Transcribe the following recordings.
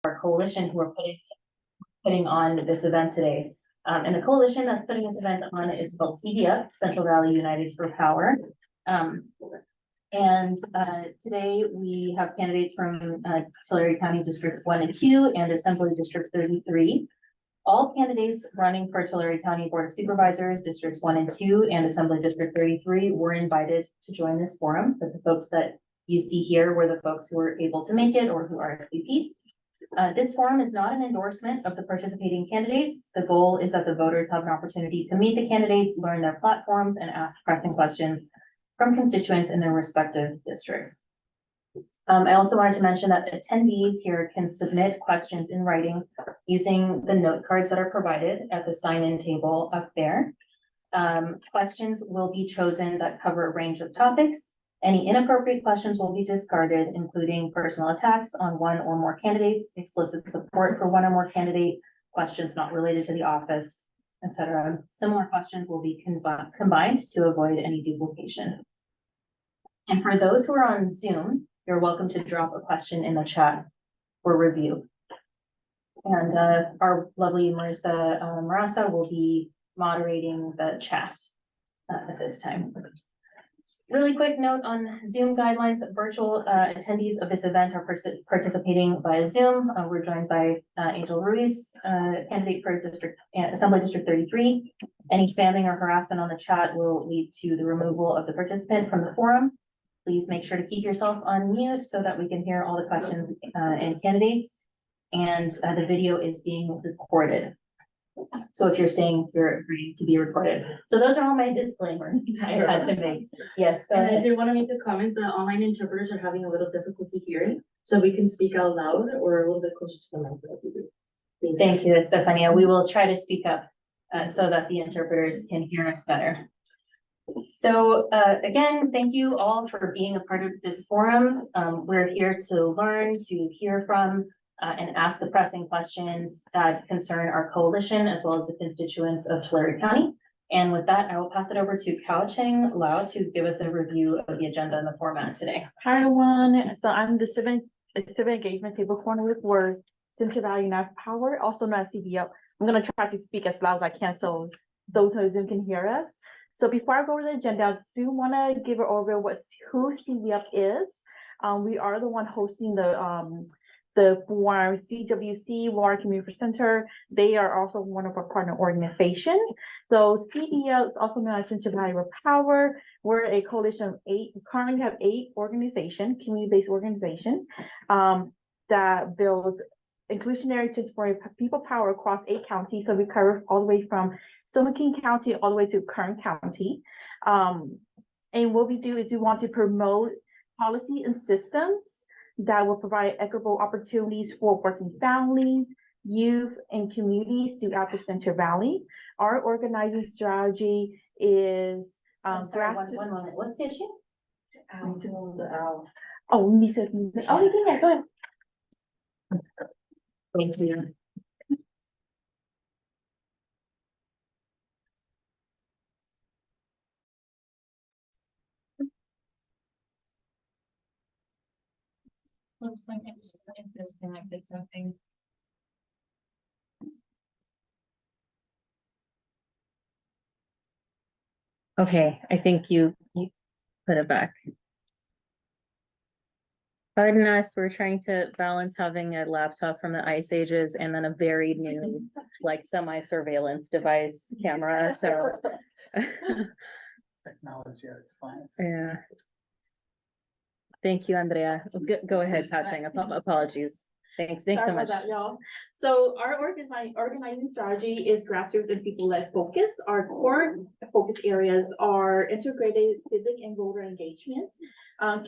our coalition who are putting on this event today. And the coalition that's putting this event on is called CDF, Central Valley United for Power. Today we have candidates from Tulare County District 1 and 2 and Assembly District 33. All candidates running for Tulare County Board of Supervisors, Districts 1 and 2 and Assembly District 33 were invited to join this forum, but the folks that you see here were the folks who were able to make it or who RSVP'd. This forum is not an endorsement of the participating candidates. The goal is that the voters have an opportunity to meet the candidates, learn their platforms, and ask pressing questions from constituents in their respective districts. I also wanted to mention that attendees here can submit questions in writing using the note cards that are provided at the sign-in table up there. Questions will be chosen that cover a range of topics. Any inappropriate questions will be discarded, including personal attacks on one or more candidates, explicit support for one or more candidate, questions not related to the office, etc. Similar questions will be combined to avoid any duplication. And for those who are on Zoom, you're welcome to drop a question in the chat for review. And our lovely Marissa Marasa will be moderating the chat at this time. Really quick note on Zoom guidelines. Virtual attendees of this event are participating via Zoom. We're joined by Angel Ruiz, candidate for Assembly District 33. Any spamming or harassment on the chat will lead to the removal of the participant from the forum. Please make sure to keep yourself on mute so that we can hear all the questions and candidates. And the video is being recorded. So if you're saying you're agreeing to be recorded. So those are all my disclaimers I had to make. Yes, go ahead. I did want to make a comment. The online interpreters are having a little difficulty hearing. So we can speak out loud or a little bit closer to the mic. Thank you, Estefania. We will try to speak up so that the interpreters can hear us better. So again, thank you all for being a part of this forum. We're here to learn, to hear from, and ask the pressing questions that concern our coalition as well as the constituents of Tulare County. And with that, I will pass it over to Kao-Cheng Lau to give us a review of the agenda and the format today. Hi everyone. So I'm the civic engagement table coordinator for Central Valley United Power, also known as CVO. I'm going to try to speak as loud as I can so those on Zoom can hear us. So before I go over the agenda, I do want to give an overview of who CVF is. We are the one hosting the forum, CWC Water Community Center. They are also one of our partner organizations. So CVF is also known as Central Valley Power. We're a coalition of 8. We currently have 8 organizations, community-based organizations, that builds inclusionary transformative people power across 8 counties. So we cover all the way from San Joaquin County all the way to Kern County. And what we do is we want to promote policy and systems that will provide equitable opportunities for working families, youth, and communities throughout the Central Valley. Our organizing strategy is one moment. What's the issue? Oh, Lisa. Oh, yeah, go ahead. Thank you. Looks like it's disconnected something. Okay, I think you put it back. Pardon us, we're trying to balance having a laptop from the Ice Ages and then a very new, like semi-surveillance device camera, so. Technology at its finest. Yeah. Thank you, Andrea. Go ahead, Kao-Cheng. Apologies. Thanks so much. That, y'all. So our organizing strategy is grassroots and people-led focus. Our core focus areas are integrated civic and voter engagement,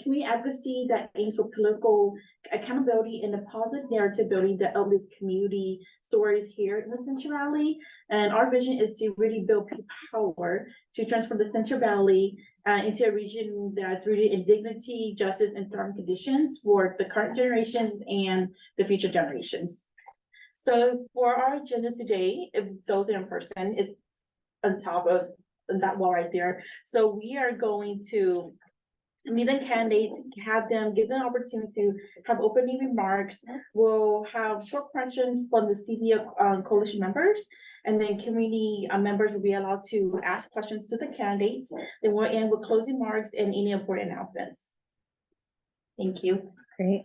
community advocacy that aims for political accountability and the positive narrative building that uplifts community stories here in the Central Valley. And our vision is to really build people power to transform the Central Valley into a region that's rooted in dignity, justice, and thriving conditions for the current generations and the future generations. So for our agenda today, if those in person, it's on top of that wall right there. So we are going to meet the candidates, have them, give them an opportunity to have opening remarks. We'll have short questions from the CBO coalition members, and then community members will be allowed to ask questions to the candidates. Then we'll end with closing remarks and any important announcements. Thank you. Great.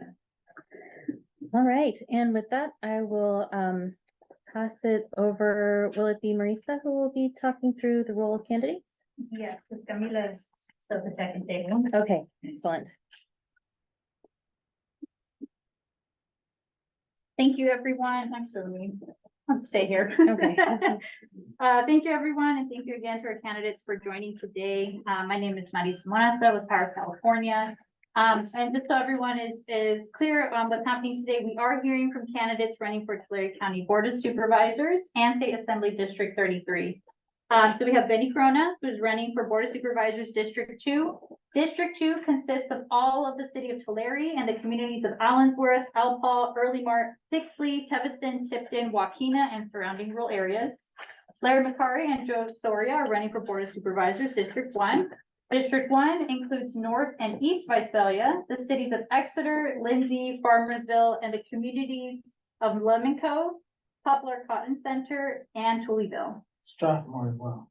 All right, and with that, I will pass it over. Will it be Marisa who will be talking through the role of candidates? Yes, because Camila is still the second table. Okay, excellent. Thank you, everyone. Actually, I'll stay here. Okay. Thank you, everyone, and thank you again to our candidates for joining today. My name is Marisa Monasa with Power California. And just so everyone is clear on what's happening today, we are hearing from candidates running for Tulare County Board of Supervisors and State Assembly District 33. So we have Benny Corona, who's running for Board of Supervisors District 2. District 2 consists of all of the city of Tulare and the communities of Allensworth, Alpal, Early Mart, Pixley, Teviston, Tipton, Waukena, and surrounding rural areas. Larry McCary and Joe Soria are running for Board of Supervisors District 1. District 1 includes North and East Visalia, the cities of Exeter, Lindsay, Farmersville, and the communities of Lemonco, Poplar Cotton Center, and Tooleyville. Strathmore as well.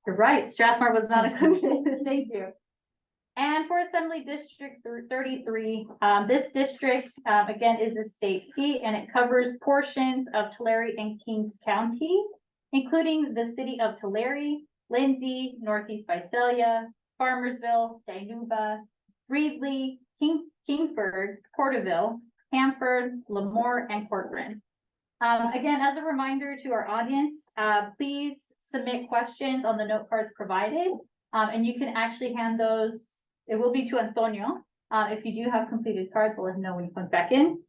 You're right, Strathmore was not included. Thank you. And for Assembly District 33, this district, again, is a state seat, and it covers portions of Tulare and Kings County, including the city of Tulare, Lindsay, Northeast Visalia, Farmersville, Dinuba, Reedley, Kingsburg, Porterville, Hanford, Lemoore, and Corcoran. Again, as a reminder to our audience, please submit questions on the note cards provided, and you can actually hand those. It will be to Antonio. If you do have completed cards, I'll let him know when he comes back in.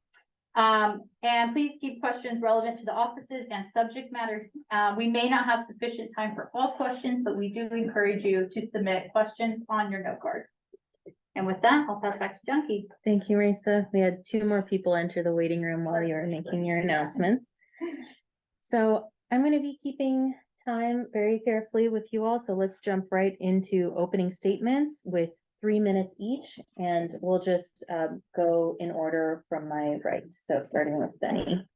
And please keep questions relevant to the offices and subject matter. We may not have sufficient time for all questions, but we do encourage you to submit questions on your note card. And with that, I'll pass back to Junkie. Thank you, Marisa. We had 2 more people enter the waiting room while you were making your announcement. So I'm going to be keeping time very carefully with you all. So let's jump right into opening statements with 3 minutes each, and we'll just go in order from my right. So starting with Benny.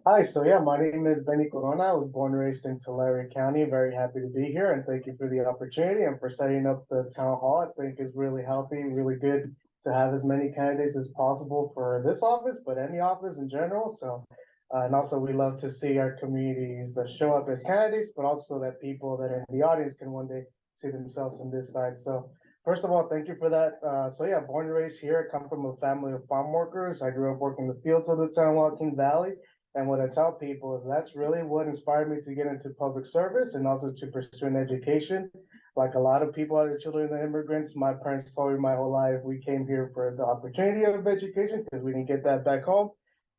Hi, so yeah, my name is Benny Corona. I was born and raised in Tulare County. Very happy to be here, and thank you for the opportunity and for setting up the town hall. I think is really healthy, really good to have as many candidates as possible for this office, but any office in general. So, and also we love to see our communities show up as candidates, but also that people that are in the audience can one day see themselves on this side. So first of all, thank you for that. So yeah, born and raised here. I come from a family of farm workers. I grew up working the fields of the San Joaquin Valley. And what I tell people is that's really what inspired me to get into public service and also to pursue an education. Like a lot of people, other children of immigrants, my parents told me my whole life we came here for the opportunity of education because we didn't get that back home.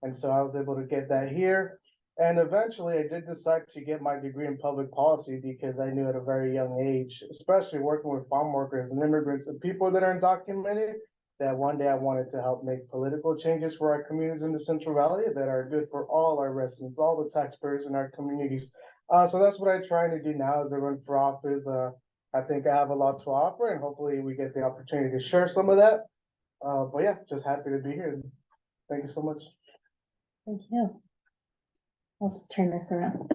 And so I was able to get that here. And eventually I did decide to get my degree in public policy because I knew at a very young age, especially working with farm workers and immigrants and people that are undocumented, that one day I wanted to help make political changes for our communities in the Central Valley that are good for all our residents, all the taxpayers in our communities. So that's what I'm trying to do now as I run for office. I think I have a lot to offer, and hopefully we get the opportunity to share some of that. But yeah, just happy to be here. Thank you so much. Thank you. I'll just turn this around.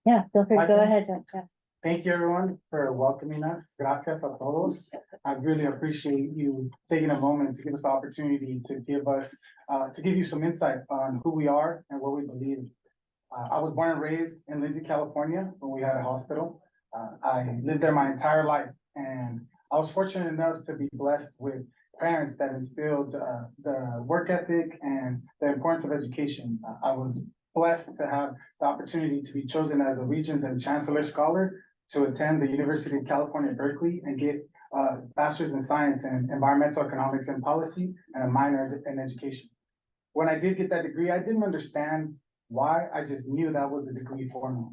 Yeah, feel free to go ahead, John. Yeah. Thank you, everyone, for welcoming us. Gracias a todos. I really appreciate you taking a moment to give us the opportunity to give you some insight on who we are and what we believe. I was born and raised in Lindsay, California, when we had a hospital. I lived there my entire life, and I was fortunate enough to be blessed with parents that instilled the work ethic and the importance of education. I was blessed to have the opportunity to be chosen as a Regents and Chancellor Scholar to attend the University of California, Berkeley, and get a bachelor's in science and environmental economics and policy and a minor in education. When I did get that degree, I didn't understand why. I just knew that was the degree for me.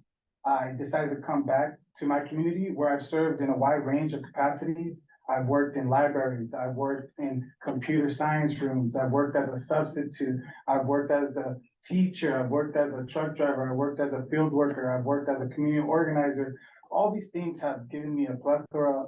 I decided to come back to my community where I've served in a wide range of capacities. I've worked in libraries, I've worked in computer science rooms, I've worked as a substitute, I've worked as a teacher, I've worked as a truck driver, I worked as a field worker, I've worked as a community organizer. All these things have given me a plethora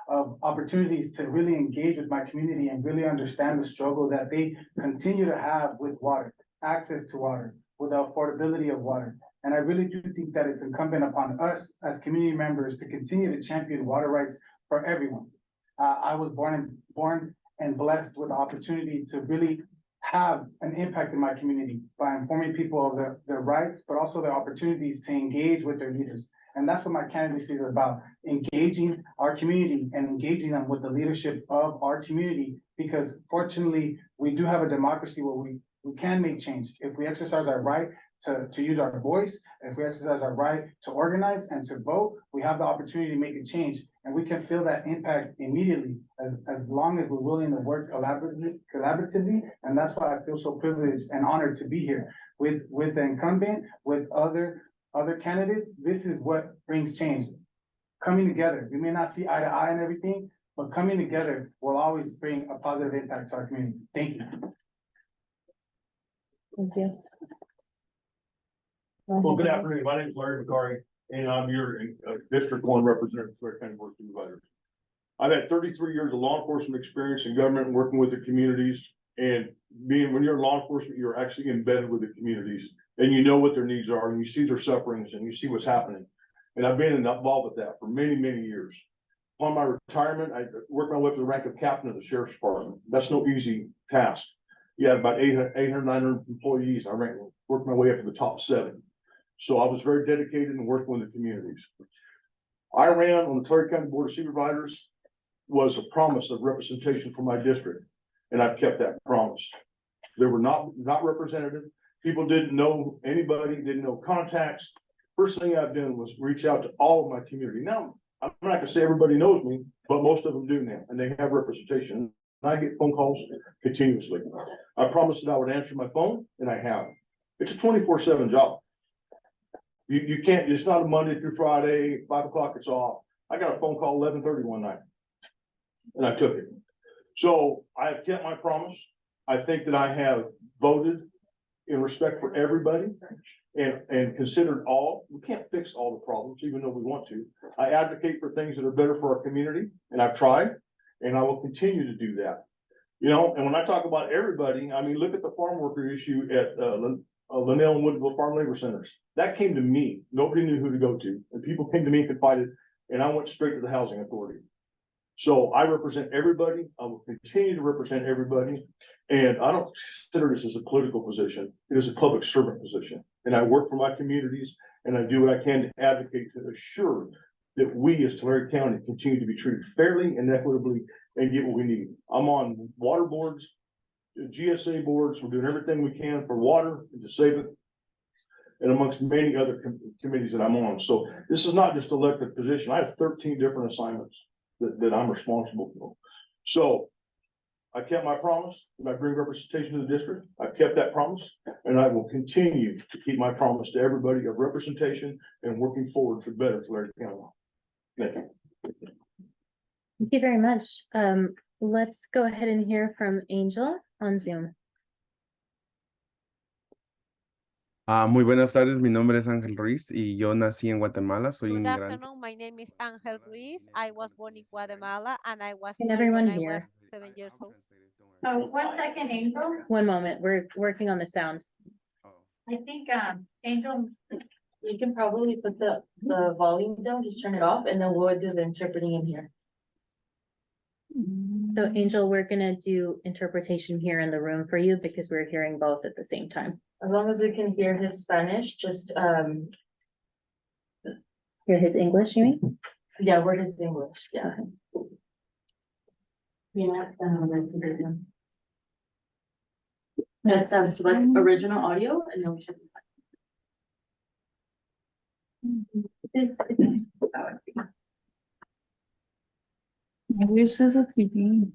of opportunities to really engage with my community and really understand the struggle that they continue to have with water, access to water, with the affordability of water. And I really do think that it's incumbent upon us as community members to continue to champion water rights for everyone. I was born and blessed with the opportunity to really have an impact in my community by informing people of their rights, but also their opportunities to engage with their leaders. And that's what my candidacy is about, engaging our community and engaging them with the leadership of our community. Because fortunately, we do have a democracy where we can make change. If we exercise our right to use our voice, if we exercise our right to organize and to vote, we have the opportunity to make a change. And we can feel that impact immediately as long as we're willing to work collaboratively. And that's why I feel so privileged and honored to be here with the incumbent, with other candidates. This is what brings change. Coming together. We may not see eye to eye and everything, but coming together will always bring a positive impact to our community. Thank you. Thank you. Well, good afternoon. My name is Larry McCarty, and I'm your District 1 representative of Tulare County Board of Supervisors. I've had 33 years of law enforcement experience in government and working with the communities. And when you're in law enforcement, you're actually embedded with the communities and you know what their needs are and you see their sufferings and you see what's happening. And I've been involved with that for many, many years. Upon my retirement, I worked my way up to the rank of captain of the sheriff's department. That's no easy task. You have about 800, 900 employees. I worked my way up to the top 7. So I was very dedicated in working with the communities. I ran on the Tulare County Board of Supervisors was a promise of representation for my district, and I've kept that promise. They were not representative. People didn't know anybody, didn't know contacts. First thing I've done was reach out to all of my community. Now, I'm not gonna say everybody knows me, but most of them do now, and they have representation. I get phone calls continuously. I promised that I would answer my phone, and I have. It's a 24/7 job. You can't, it's not a Monday through Friday, 5 o'clock, it's off. I got a phone call 11:30 one night, and I took it. So I have kept my promise. I think that I have voted in respect for everybody and considered all. We can't fix all the problems, even though we want to. I advocate for things that are better for our community, and I've tried, and I will continue to do that. You know, and when I talk about everybody, I mean, look at the farm worker issue at Linnell and Woodville Farm Labor Centers. That came to me. Nobody knew who to go to, and people came to me and confided, and I went straight to the housing authority. So I represent everybody. I will continue to represent everybody. And I don't consider this as a political position. It is a public servant position. And I work for my communities and I do what I can to advocate to assure that we as Tulare County continue to be treated fairly and equitably and get what we need. I'm on water boards, GSA boards. We're doing everything we can for water and to save it, and amongst many other committees that I'm on. So this is not just an elected position. I have 13 different assignments that I'm responsible for. So I kept my promise and I bring representation to the district. I've kept that promise and I will continue to keep my promise to everybody of representation and working forward for better Tulare County. Thank you. Thank you very much. Let's go ahead and hear from Angel on Zoom. Muy buenas tardes, mi nombre es Ángel Ruiz y yo nací en Guatemala, soy Good inmigrante. afternoon. My name is Angel Ruiz. I was born in Guatemala and I was Can married everyone when I was hear? 7 years old. Oh, 1 second, Angel. One moment, we're working on the sound. I think, Angel, you can probably put the volume down, just turn it off, and then we'll do the interpreting in here. So Angel, we're gonna do interpretation here in the room for you because we're hearing both at the same time. As long as we can hear his Spanish, just, Hear his English, you mean? yeah, word is English, yeah. That's like original audio, and then we should. This, Maybe says it's TV.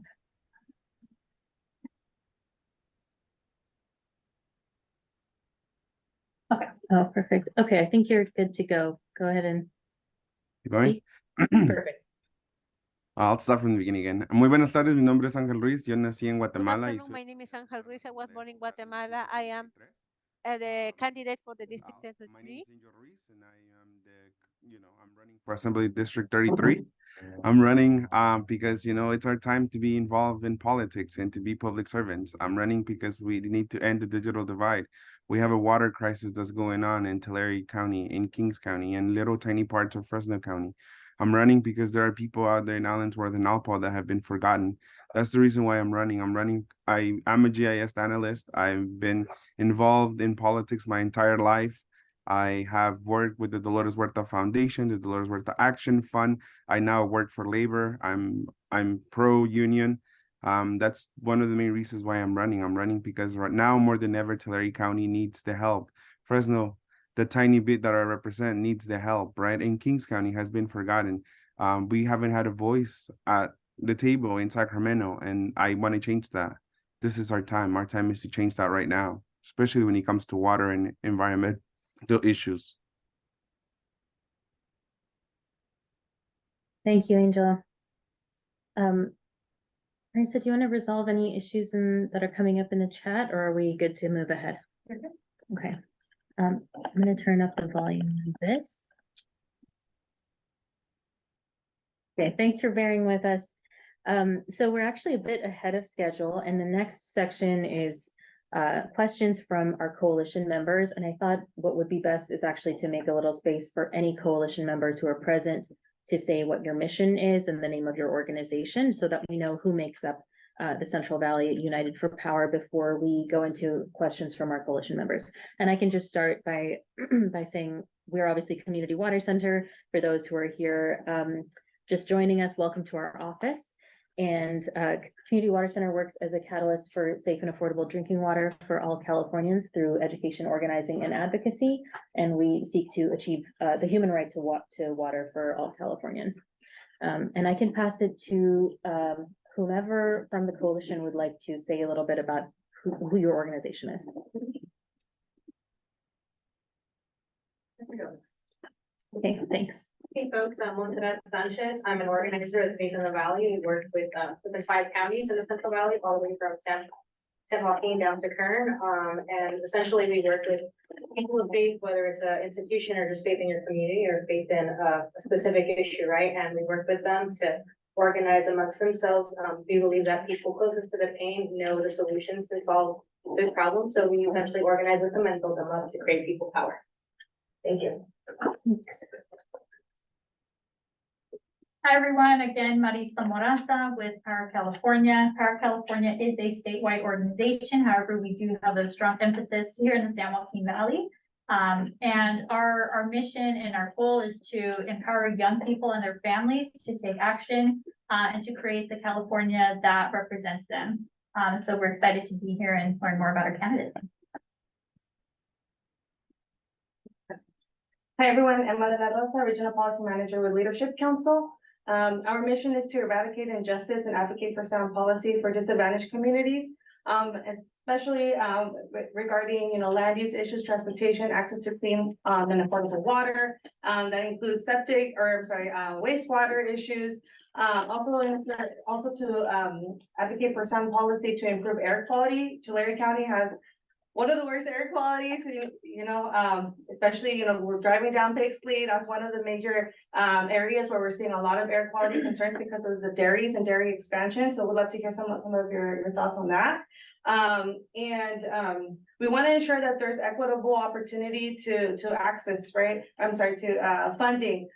oh, perfect. Okay, I think you're good to go. Go ahead and. Keep going? Perfect. I'll start from the beginning again. Muy buenas tardes, mi nombre es Ángel Ruiz, yo nací en Good Guatemala. afternoon. My name is Angel Ruiz. I was born in Guatemala. I am the candidate for the District My name 33. is Angel Ruiz and I am the I'm running for Assembly District 33. I'm running because it's our time to be involved in politics and to be public servants. I'm running because we need to end the digital divide. We have a water crisis that's going on in Tulare County, in Kings County, and little tiny parts of Fresno County. I'm running because there are people out there in Allensworth and Alpa that have been forgotten. That's the reason why I'm running. I'm a GIS analyst. I've been involved in politics my entire life. I have worked with the Dolores Huerta Foundation, the Dolores Huerta Action Fund. I now work for labor. I'm pro-union. That's one of the main reasons why I'm running. I'm running because right now more than ever, Tulare County needs the help. Fresno, the tiny bit that I represent, needs the help, right? And Kings County has been forgotten. We haven't had a voice at the table in Sacramento, and I want to change that. This is our time. Our time is to change that right now, especially when it comes to water and environmental issues. Thank you, Angela. Marisa, do you want to resolve any issues that are coming up in the chat, or are we good to move ahead? Okay. I'm going to turn up the volume of this. Okay, thanks for bearing with us. So we're actually a bit ahead of schedule, and the next section is questions from our coalition members. And I thought what would be best is actually to make a little space for any coalition members who are present to say what your mission is and the name of your organization, so that we know who makes up the Central Valley United for Power before we go into questions from our coalition members. And I can just start by by saying we're obviously Community Water Center. For those who are here just joining us, welcome to our office. And Community Water Center works as a catalyst for safe and affordable drinking water for all Californians through education, organizing, and advocacy. And we seek to achieve the human right to water for all Californians. And I can pass it to whomever from the coalition would like to say a little bit about who your organization is. Okay, thanks. Hey folks, I'm Montserrat Sanchez. I'm an organizer at Faith in the Valley. We work with the 5 counties in the Central Valley, all the way from San Joaquin down to Kern. And essentially we work with people of faith, whether it's an institution or just faith in your community or faith in a specific issue, right? And we work with them to organize amongst themselves. We believe that people closest to the pain know the solutions to solve this problem. So we eventually organize with them and build them up to create people power. Thank you. Thanks. Hi, everyone. Again, Marisa Moraza with Power California. Power California is a statewide organization. However, we do have a strong emphasis here in the San Joaquin Valley. And our mission and our goal is to empower young people and their families to take action and to create the California that represents them. So we're excited to be here and learn more about our candidates. Hi, everyone. Emma de la Rosa, Regional Policy Manager with Leadership Council. Our mission is to eradicate injustice and advocate for sound policy for disadvantaged communities, especially regarding land use issues, transportation, access to clean and affordable water. That includes wastewater issues. Also to advocate for sound policy to improve air quality. Tulare County has one of the worst air qualities, especially, we're driving down Pixley. That's one of the major areas where we're seeing a lot of air quality concerns because of the dairies and dairy expansion. So we'd love to hear some of your thoughts on that. We want to ensure that there's equitable opportunity to access, funding.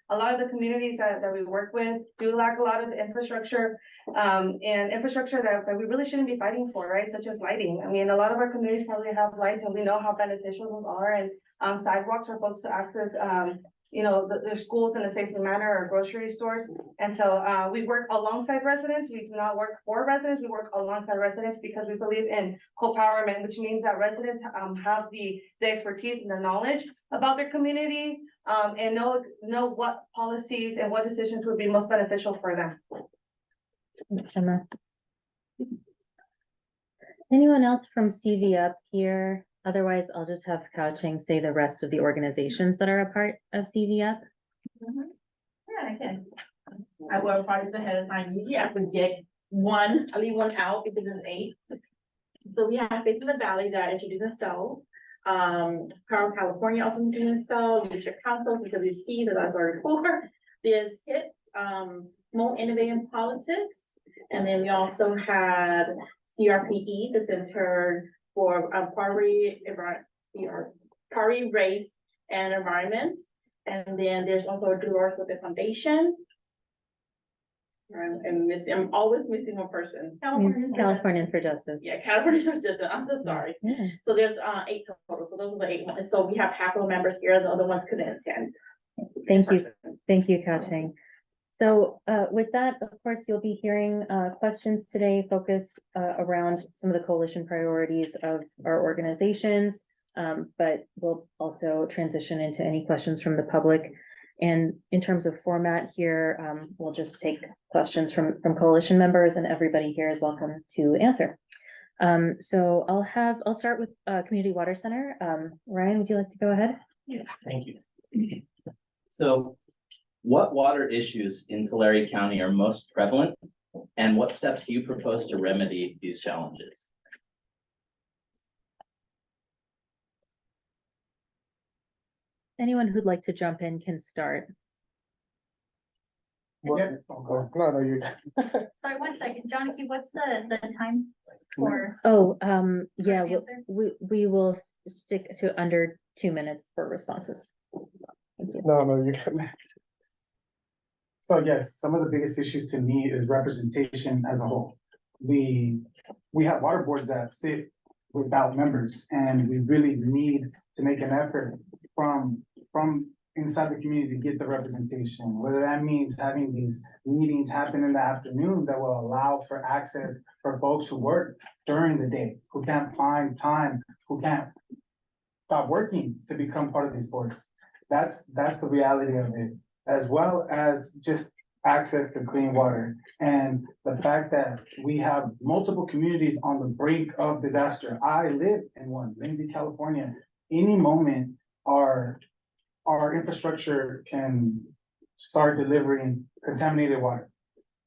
A lot of the communities that we work with do lack a lot of infrastructure, and infrastructure that we really shouldn't be fighting for, right? Such as lighting. I mean, a lot of our communities probably have lights, and we know how beneficial those are, and sidewalks for folks to access their schools in a safe manner, or grocery stores. And so we work alongside residents. We do not work for residents. We work alongside residents because we believe in co-powerment, which means that residents have the expertise and the knowledge about their community, and know what policies and what decisions would be most beneficial for them. Thanks, Emma. Anyone else from CV up here? Otherwise, I'll just have Kao-Cheng say the rest of the organizations that are a part of CV up. Yeah, I can. I work projects ahead of time. Usually I forget one, I leave one out because there's 8. So we have Faith in the Valley that introduces themselves. Power California also doing so, Leadership Council, PwC, that's already four. There's HIT, More Innovative Politics. And then we also had CRPE, the Center for Party, Race, and Environment. And then there's also Dolores with the Foundation. I'm always missing one person. Californians for Justice. Yeah, California for Justice, I'm so sorry. Yeah. So there's 8 total, so those are the 8 ones. So we have half of the members here, the other ones couldn't attend. Thank you, Kao-Cheng. So with that, of course, you'll be hearing questions today focused around some of the coalition priorities of our organizations. But we'll also transition into any questions from the public. And in terms of format here, we'll just take questions from coalition members, and everybody here is welcome to answer. So I'll start with Community Water Center. Ryan, would you like to go ahead? Yeah, thank you. So what water issues in Tulare County are most prevalent, and what steps do you propose to remedy these challenges? Anyone who'd like to jump in can start. Yeah. No, you're. Sorry, 1 second, Jonathan, what's the time for? Oh, yeah, answer? we will stick to under 2 minutes for responses. Thank you. No, you're. So yes, some of the biggest issues to me is representation as a whole. We have water boards that sit without members, and we really need to make an effort from inside the community to get the representation, whether that means having these meetings happen in the afternoon that will allow for access for folks who work during the day, who can't find time, who can't stop working to become part of these boards. That's the reality of it, as well as just access to clean water. And the fact that we have multiple communities on the brink of disaster. I live in one, Lindsay, California. Any moment, our infrastructure can start delivering contaminated water.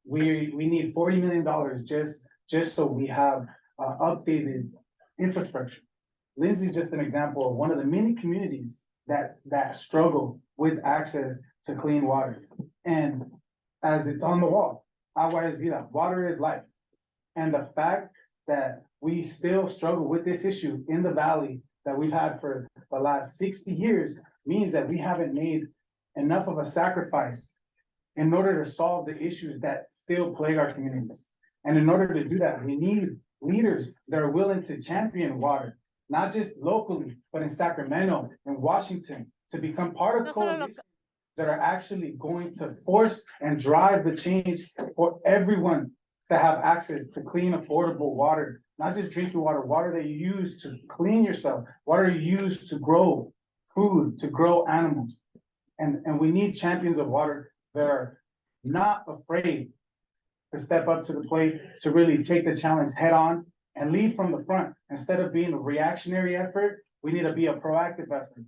We need $40 million just so we have updated infrastructure. Lindsay is just an example of one of the many communities that struggle with access to clean water. And as it's on the wall, agua es vida, water is life. And the fact that we still struggle with this issue in the valley that we've had for the last 60 years means that we haven't made enough of a sacrifice in order to solve the issues that still plague our communities. And in order to do that, we need leaders that are willing to champion water, not just locally, but in Sacramento and Washington, to become part of coalitions that are actually going to force and drive the change for everyone to have access to clean, affordable water, not just drinking water, water that you use to clean yourself, water you use to grow food, to grow animals. And we need champions of water that are not afraid to step up to the plate, to really take the challenge head on and lead from the front. Instead of being a reactionary effort, we need to be a proactive effort.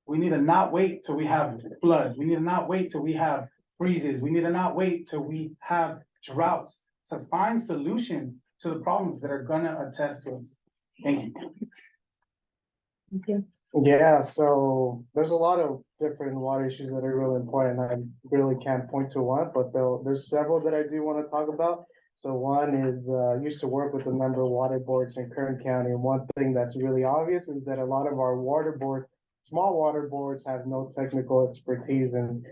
We need to not wait till we have floods. We need to not wait till we have freezes. We need to not wait till we have droughts to find solutions to the problems that are gonna attest to us. Thank you. Thank you. Yeah, so there's a lot of different water issues that are really important. I really can't point to one, but there's several that I do want to talk about. So one is, I used to work with a number of water boards in Kern County, and one thing that's really obvious is that a lot of our water boards, small water boards, have no technical expertise in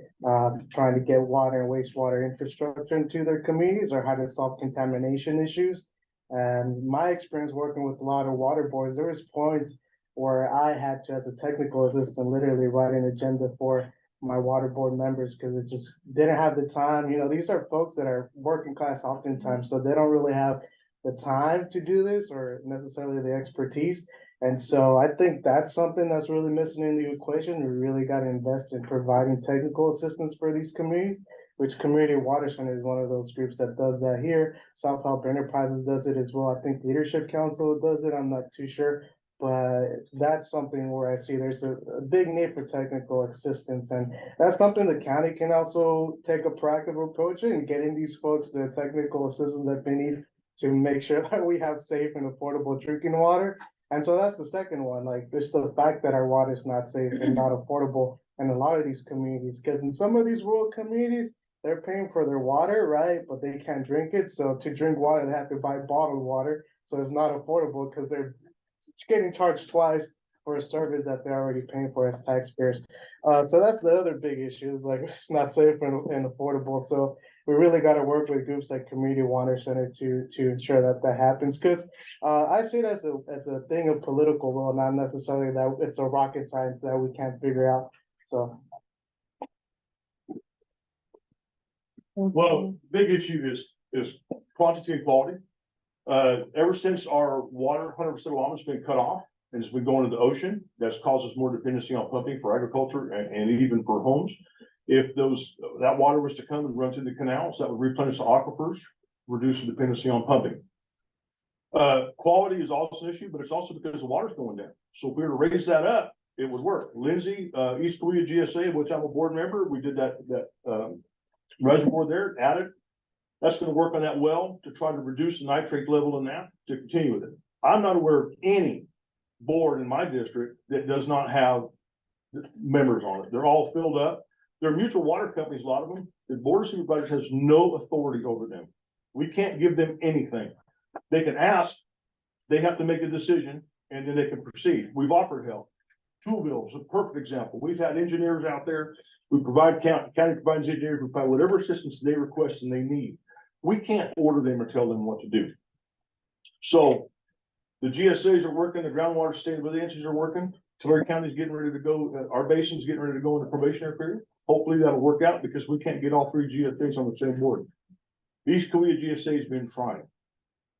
trying to get water and wastewater infrastructure into their communities or how to solve contamination issues. And my experience working with a lot of water boards, there was points where I had to, as a technical assistant, literally write an agenda for my water board members because it just didn't have the time. You know, these are folks that are working class oftentimes, so they don't really have the time to do this or necessarily the expertise. And so I think that's something that's really missing in the equation. We really got to invest in providing technical assistance for these communities, which Community Water Center is one of those groups that does that here. South Help Enterprises does it as well. I think Leadership Council does it. I'm not too sure. But that's something where I see there's a big need for technical assistance. And that's something the county can also take a proactive approach in getting these folks the technical assistance that they need to make sure that we have safe and affordable drinking water. And so that's the second one, like, it's the fact that our water is not safe and not affordable in a lot of these communities, because in some of these rural communities, they're paying for their water, right, but they can't drink it, so to drink water, they have to buy bottled water, so it's not affordable, because they're getting charged twice for a service that they're already paying for as taxpayers. So that's the other big issue, is like, it's not safe and affordable, so we really gotta work with groups like Community Water Center to ensure that that happens, because I see it as a thing of political will, not necessarily that it's a rocket science that we can't figure out, so. Well, big issue is quantity and quality. Ever since our water, 100% allotment's been cut off and it's been going to the ocean, that's caused us more dependency on pumping for agriculture and even for homes. If that water was to come and run through the canals, that would replenish the aquifers, reduce the dependency on pumping. Quality is also an issue, but it's also because the water's going down. So if we were to raise that up, it would work. Lindsay, East Korea GSA, of which I'm a board member, we did that reservoir there, added. That's gonna work on that well to try to reduce the nitrate level in that, to continue with it. I'm not aware of any board in my district that does not have members on it. They're all filled up. They're mutual water companies, a lot of them. The board of supervisors has no authority over them. We can't give them anything. They can ask, they have to make a decision, and then they can proceed. We've offered help. Toolville is a perfect example. We've had engineers out there. We provide county provides engineers, we provide whatever assistance they request and they need. We can't order them or tell them what to do. So the GSAs are working, the groundwater sustainability agencies are working. Tulare County is getting ready to go, our basin's getting ready to go into probationary period. Hopefully that'll work out because we can't get all three GSAs on the same board. East Korea GSA has been trying.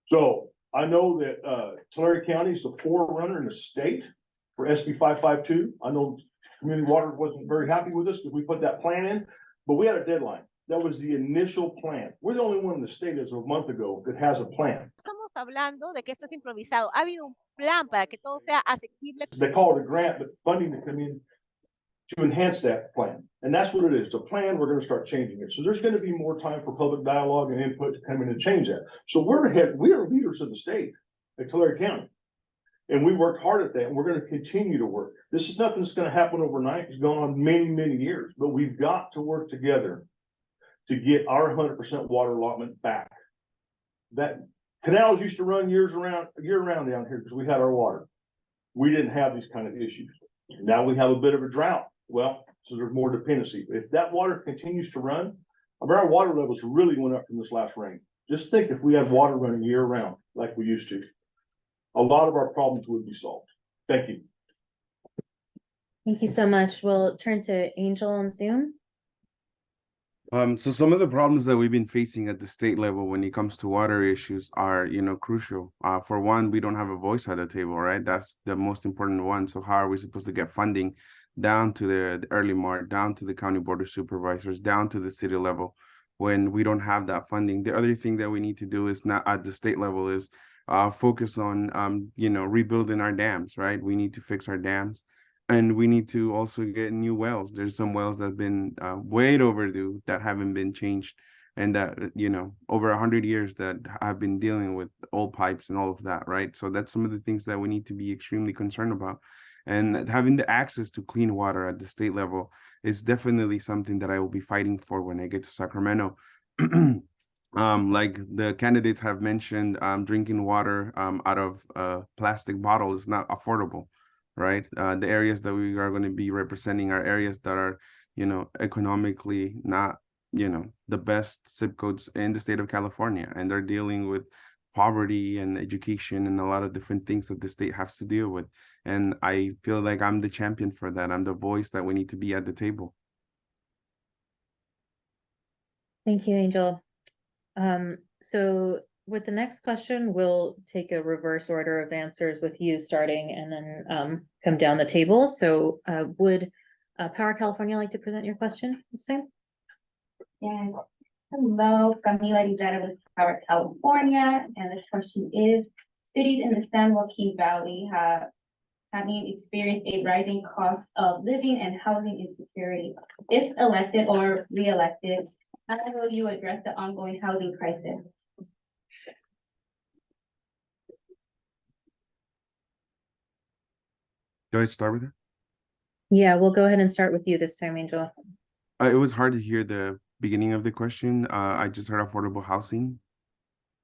So I know that Tulare County is the forerunner in the state for SB 552. I know Community Water wasn't very happy with us because we put that plan in, but we had a deadline. That was the initial plan. We're the only one in the state as of a month ago that has a plan. Estamos hablando de que esto es improvisado. Ha habido un plan para que todo sea asequible. They call it a grant, but funding to come in to enhance that plan. And that's what it is. It's a plan. We're going to start changing it. So there's going to be more time for public dialogue and input to come in and change that. So we're ahead. We are leaders of the state at Tulare County. And we worked hard at that, and we're going to continue to work. This is nothing that's going to happen overnight. It's gone on many, many years, but we've got to work together to get our 100% water allotment back. That canals used to run year round down here because we had our water. We didn't have these kind of issues. Now we have a bit of a drought. Well, so there's more dependency. If that water continues to run, our water levels really went up from this last rain. Just think if we had water running year round like we used to, a lot of our problems would be solved. Thank you. Thank you so much. We'll turn to Angel on Zoom. So some of the problems that we've been facing at the state level when it comes to water issues are, crucial. For one, we don't have a voice at the table, right? That's the most important one. So how are we supposed to get funding down to the early mart, down to the county board of supervisors, down to the city level when we don't have that funding? The other thing that we need to do is not at the state level is focus on, rebuilding our dams, right? We need to fix our dams. And we need to also get new wells. There's some wells that have been way overdue that haven't been changed. And that, over 100 years that have been dealing with old pipes and all of that, right? So that's some of the things that we need to be extremely concerned about. And having the access to clean water at the state level is definitely something that I will be fighting for when I get to Sacramento. Like the candidates have mentioned, drinking water out of plastic bottles is not affordable. Right. The areas that we are going to be representing are areas that are, economically not, the best zip codes in the state of California. And they're dealing with poverty and education and a lot of different things that the state has to deal with. And I feel like I'm the champion for that. I'm the voice that we need to be at the table. Thank you, Angel. So with the next question, we'll take a reverse order of answers with you starting and then come down the table. So would Power California like to present your question this time? Yes. Hello, Camila Rivera with Power California. And the question is, cities in the San Joaquin Valley having experienced a rising cost of living and housing insecurity. If elected or re-elected, how will you address the ongoing housing crisis? Do I start with it? Yeah, we'll go ahead and start with you this time, Angel. It was hard to hear the beginning of the question. I just heard affordable housing.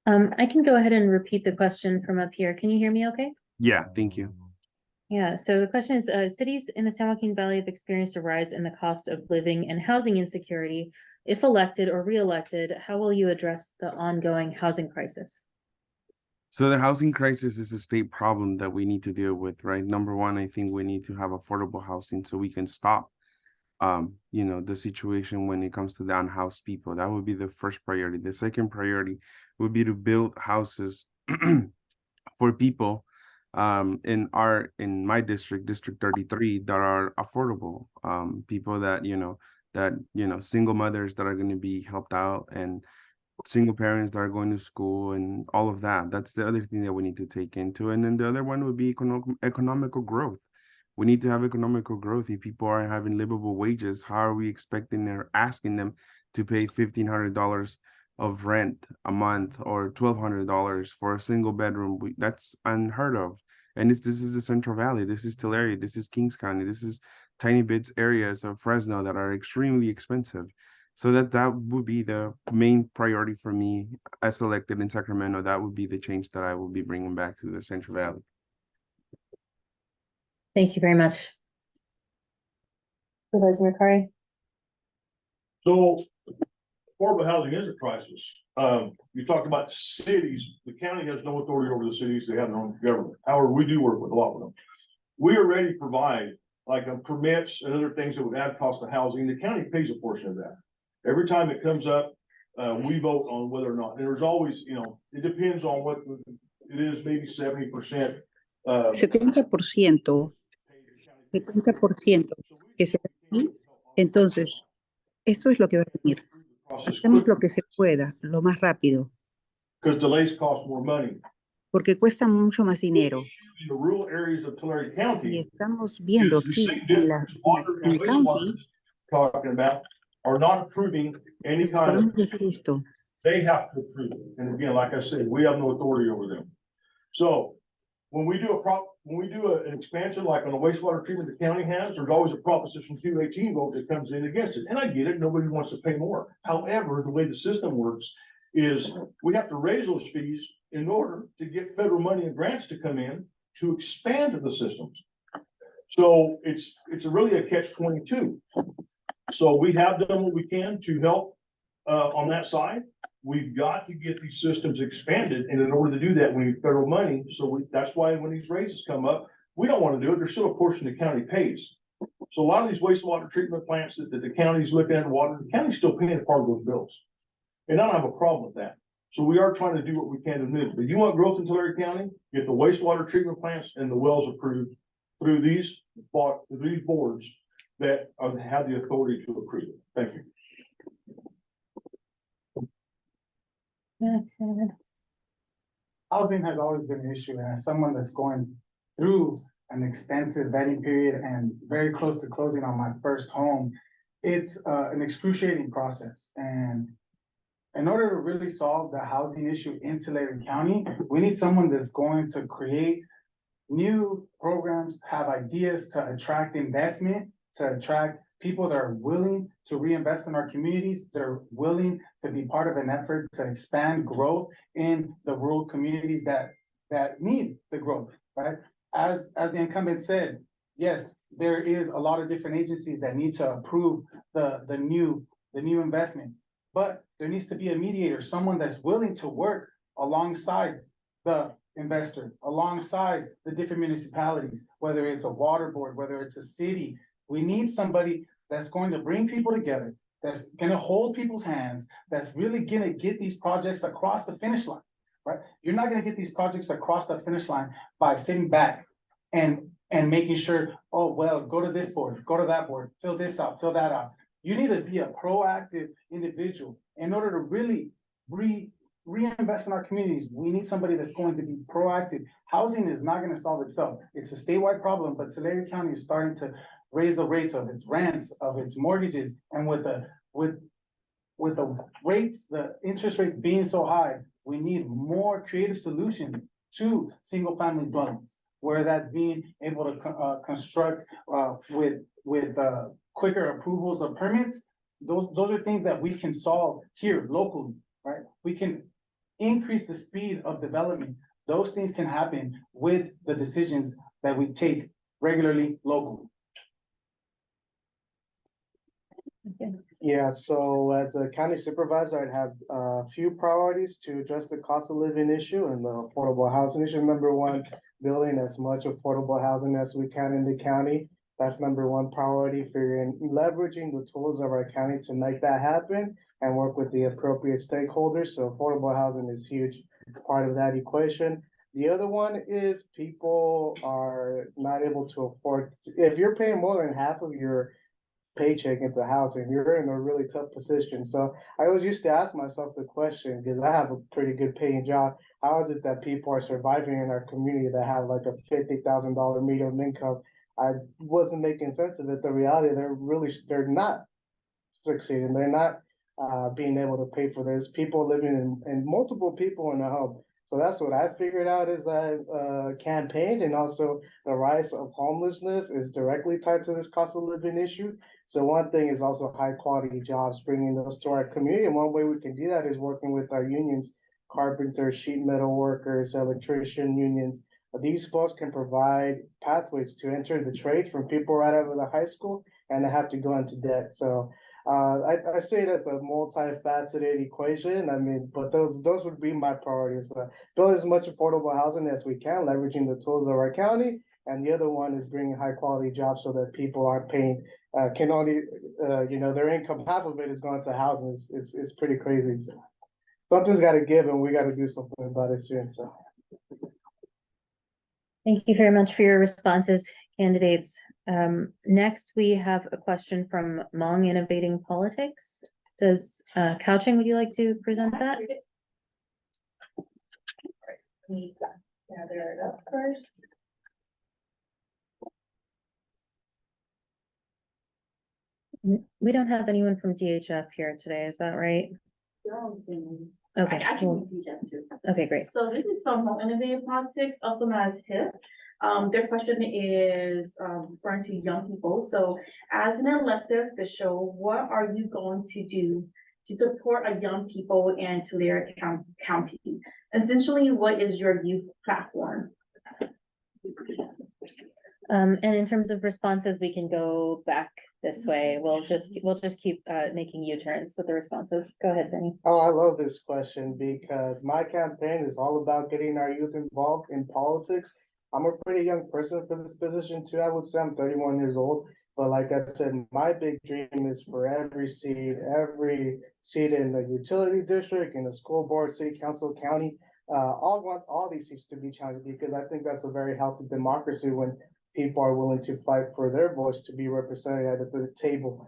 I can go ahead and repeat the question from up here. Can you hear me okay? Yeah, thank you. Yeah, so the question is, cities in the San Joaquin Valley have experienced a rise in the cost of living and housing insecurity. If elected or re-elected, how will you address the ongoing housing crisis? So the housing crisis is a state problem that we need to deal with, right? Number one, I think we need to have affordable housing so we can stop, the situation when it comes to the unhoused people. That would be the first priority. The second priority would be to build houses for people in my district, District 33, that are affordable. People that, single mothers that are going to be helped out, and single parents that are going to school, and all of that. That's the other thing that we need to take into. And then the other one would be economical growth. We need to have economical growth. If people are having livable wages, how are we expecting or asking them to pay $1,500 of rent a month, or $1,200 for a single bedroom? That's unheard of. And this is the Central Valley. This is Tulare. This is Kings County. This is tiny bits areas of Fresno that are extremely expensive. So that would be the main priority for me as elected in Sacramento. That would be the change that I will be bringing back to the Central Valley. Thank you very much. Supervisor McCarty? So affordable housing is a crisis. You talked about cities. The county has no authority over the cities. They have their own government. However, we do work with a lot of them. We already provide like permits and other things that would add cost to housing. The county pays a portion of that. Every time it comes up, we vote on whether or not. And there's always, it depends on what it is, maybe 70%. 70%, 70% que se da aquí. Entonces, eso es lo que va a venir. Hacemos lo que se pueda, lo más rápido. Because delays cost more money. Porque cuesta mucho más dinero. In the rural areas of Tulare County, y estamos viendo aquí en el county, talking about, are not approving any kind of. Esto. They have to approve it. And again, like I said, we have no authority over them. So when we do an expansion, like on the wastewater treatment the county has, there's always a Proposition 218 vote that comes in against it. And I get it, nobody wants to pay more. However, the way the system works is we have to raise those fees in order to get federal money and grants to come in to expand the systems. So it's really a catch-22. So we have done what we can to help on that side. We've got to get these systems expanded, and in order to do that, we need federal money. So that's why when these raises come up, we don't want to do it. There's still a portion the county pays. So a lot of these wastewater treatment plants that the county's looking at water, the county's still paying a part of those bills. And I don't have a problem with that. So we are trying to do what we can to move. But you want growth in Tulare County, get the wastewater treatment plants and the wells approved through these boards that have the authority to approve it. Thank you. Housing has always been an issue, and as someone that's going through an extensive vetting period and very close to closing on my first home, it's an excruciating process. And in order to really solve the housing issue in Tulare County, we need someone that's going to create new programs, have ideas to attract investment, to attract people that are willing to reinvest in our communities, that are willing to be part of an effort to expand growth in the rural communities that need the growth, right? As the incumbent said, yes, there is a lot of different agencies that need to approve the new investment, but there needs to be a mediator, someone that's willing to work alongside the investor, alongside the different municipalities, whether it's a water board, whether it's a city. We need somebody that's going to bring people together, that's gonna hold people's hands, that's really gonna get these projects across the finish line, right? You're not gonna get these projects across the finish line by sitting back and making sure, oh, well, go to this board, go to that board, fill this out, fill that out. You need to be a proactive individual in order to really reinvest in our communities. We need somebody that's going to be proactive. Housing is not going to solve itself. It's a statewide problem, but Tulare County is starting to raise the rates of its rents, of its mortgages, and with the rates, the interest rates being so high, we need more creative solutions to single family dwellings. where that's being able to construct, with quicker approvals of permits. Those are things that we can solve here locally, right? We can increase the speed of development. Those things can happen with the decisions that we take regularly locally. Yeah, so as a county supervisor, I'd have a few priorities to address the cost of living issue and the affordable housing issue. Number one, building as much affordable housing as we can in the county. That's number one priority for leveraging the tools of our county to make that happen and work with the appropriate stakeholders. So affordable housing is a huge part of that equation. The other one is people are not able to afford, if you're paying more than half of your paycheck into housing, you're in a really tough position. So I always used to ask myself the question, because I have a pretty good paying job, how is it that people are surviving in our community that have like a $50,000 median income? I wasn't making sense of it. The reality, they're not succeeding. They're not being able to pay for this. People living in multiple people in a home. So that's what I figured out as I campaigned, and also the rise of homelessness is directly tied to this cost of living issue. So one thing is also high quality jobs, bringing those to our community. And one way we can do that is working with our unions, carpenters, sheet metal workers, electrician unions. These folks can provide pathways to enter the trades from people right out of the high school and they have to go into debt. So I say that's a multifaceted equation. I mean, but those would be my priorities. Build as much affordable housing as we can, leveraging the tools of our county. And the other one is bringing high quality jobs so that people aren't paying, can only, their income, half of it is going to housing. It's pretty crazy. So something's got to give and we got to do something about it soon. So. Thank you very much for your responses, candidates. Next, we have a question from Hmong Innovating Politics. Does Couching, would you like to present that? Gather it up first. We don't have anyone from DHF here today, is that right? Okay, I can cool. repeat that too. Okay, great. So this is from Home Innovative Politics, also known as HIP. Their question is referring to young people. So as an elected official, what are you going to do to support our young people in Tulare County? Essentially, what is your youth platform? And in terms of responses, we can go back this way. We'll just keep making U-turns with the responses. Go ahead, Benny. Oh, I love this question because my campaign is all about getting our youth involved in politics. I'm a pretty young person for this position too. I would say I'm 31 years old. But like I said, my big dream is for every seat in the utility district, in the school board, city council, county, want all these seats to be challenged, because I think that's a very healthy democracy when people are willing to fight for their voice to be represented at the table.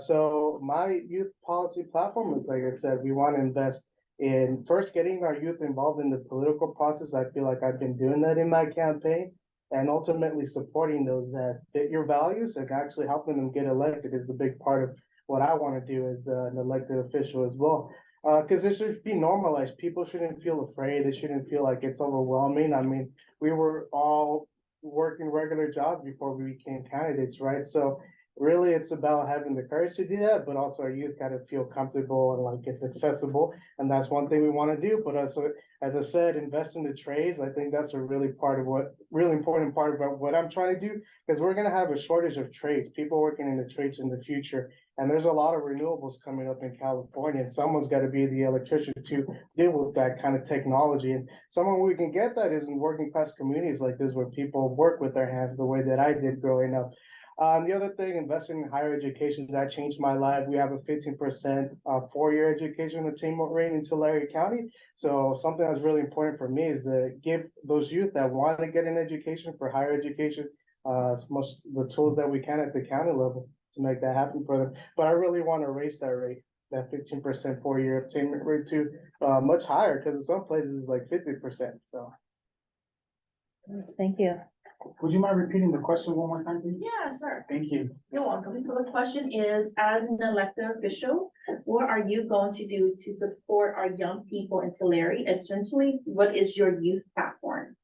So my youth policy platform is, like I said, we want to invest in first getting our youth involved in the political process. I feel like I've been doing that in my campaign, and ultimately supporting those that fit your values and actually helping them get elected is a big part of what I want to do as an elected official as well. Because this should be normalized. People shouldn't feel afraid. They shouldn't feel like it's overwhelming. I mean, we were all working regular jobs before we became candidates, right? So really it's about having the courage to do that, but also our youth got to feel comfortable and like it's accessible. And that's one thing we want to do. But also, as I said, invest in the trades. I think that's a really important part about what I'm trying to do, because we're going to have a shortage of trades, people working in the trades in the future. And there's a lot of renewables coming up in California, and someone's got to be the electrician to deal with that kind of technology. And someone we can get that is in working class communities like this, where people work with their hands the way that I did growing up. The other thing, investing in higher education, that changed my life. We have a 15% four-year education attainment rate in Tulare County. So something that's really important for me is to give those youth that want to get an education for higher education, the tools that we can at the county level to make that happen for them. But I really want to raise that rate, that 15% four-year attainment rate to much higher, because in some places it's like 50%. So. Thank you. Would you mind repeating the question one more time, please? Yeah, sure. Thank you. You're welcome. So the question is, as an elected official, what are you going to do to support our young people in Tulare? Essentially, what is your youth platform?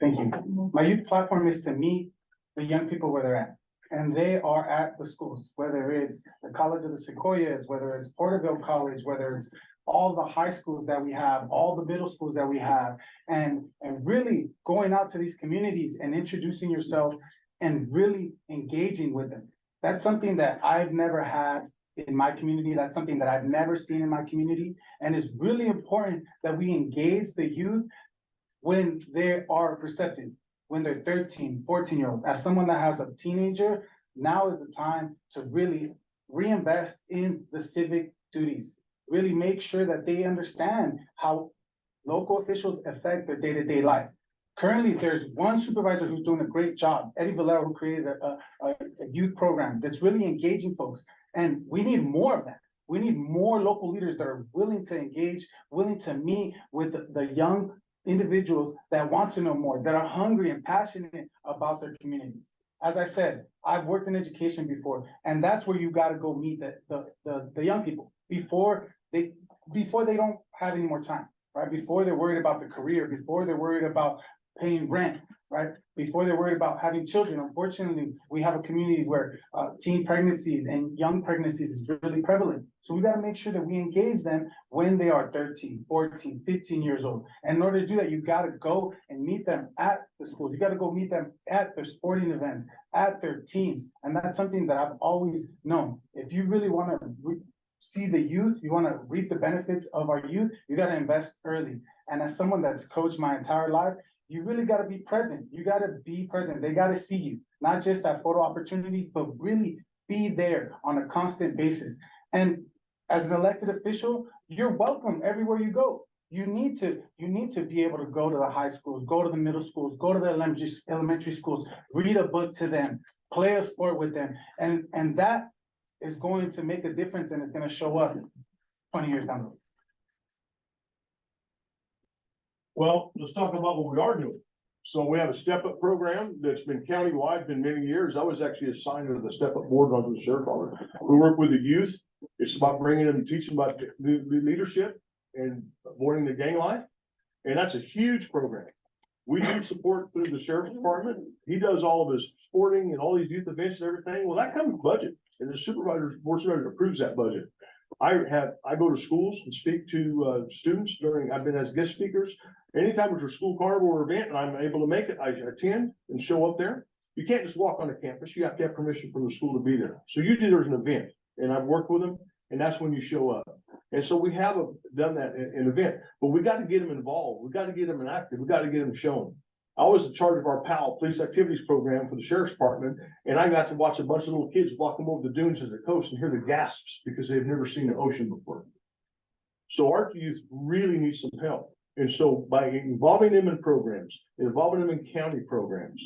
Thank you. My youth platform is to meet the young people where they're at. And they are at the schools, whether it's the College of the Sequoias, whether it's Porterville College, whether it's all the high schools that we have, all the middle schools that we have, and really going out to these communities and introducing yourself and really engaging with them. That's something that I've never had in my community. That's something that I've never seen in my community. And it's really important that we engage the youth when they are perceptive, when they're 13, 14-year-old. As someone that has a teenager, now is the time to really reinvest in the civic duties. Really make sure that they understand how local officials affect their day-to-day life. Currently, there's one supervisor who's doing a great job, Eddie Valero, who created a youth program that's really engaging folks. And we need more of that. We need more local leaders that are willing to engage, willing to meet with the young individuals that want to know more, that are hungry and passionate about their communities. As I said, I've worked in education before, and that's where you gotta go meet the young people before they don't have any more time, right? Before they're worried about the career, before they're worried about paying rent, right? Before they're worried about having children. Unfortunately, we have a community where teen pregnancies and young pregnancies is really prevalent. So we gotta make sure that we engage them when they are 13, 14, 15 years old. And in order to do that, you gotta go and meet them at the schools. You gotta go meet them at their sporting events, at their teams. And that's something that I've always known. If you really wanna see the youth, you wanna reap the benefits of our youth, you gotta invest early. And as someone that's coached my entire life, you really gotta be present. You gotta be present. They gotta see you, not just at photo opportunities, but really be there on a constant basis. And as an elected official, you're welcome everywhere you go. You need to be able to go to the high schools, go to the middle schools, go to the elementary schools, read a book to them, play a sport with them. And that is going to make a difference, and it's gonna show up 20 years down the road. Well, let's talk about what we are doing. So we have a step-up program that's been countywide, been many years. I was actually assigned to the step-up board under the sheriff office. We work with the youth. It's about bringing them and teaching about the leadership and avoiding the gang life. And that's a huge program. We do support through the sheriff's department. He does all of his sporting and all these youth events and everything. Well, that comes with budget, and the board supervisor approves that budget. I go to schools and speak to students I've been as guest speakers. Anytime there's a school carnival or event and I'm able to make it, I attend and show up there. You can't just walk on the campus. You have to have permission from the school to be there. So usually there's an event, and I've worked with them, and that's when you show up. And so we have done that in an event, but we got to get them involved. We got to get them active. We got to get them shown. I was in charge of our PAL, Police Activities Program, for the Sheriff's Department, and I got to watch a bunch of little kids walk them over the dunes of the coast and hear the gasps because they've never seen the ocean before. So our youth really need some help. And so by involving them in programs, involving them in county programs,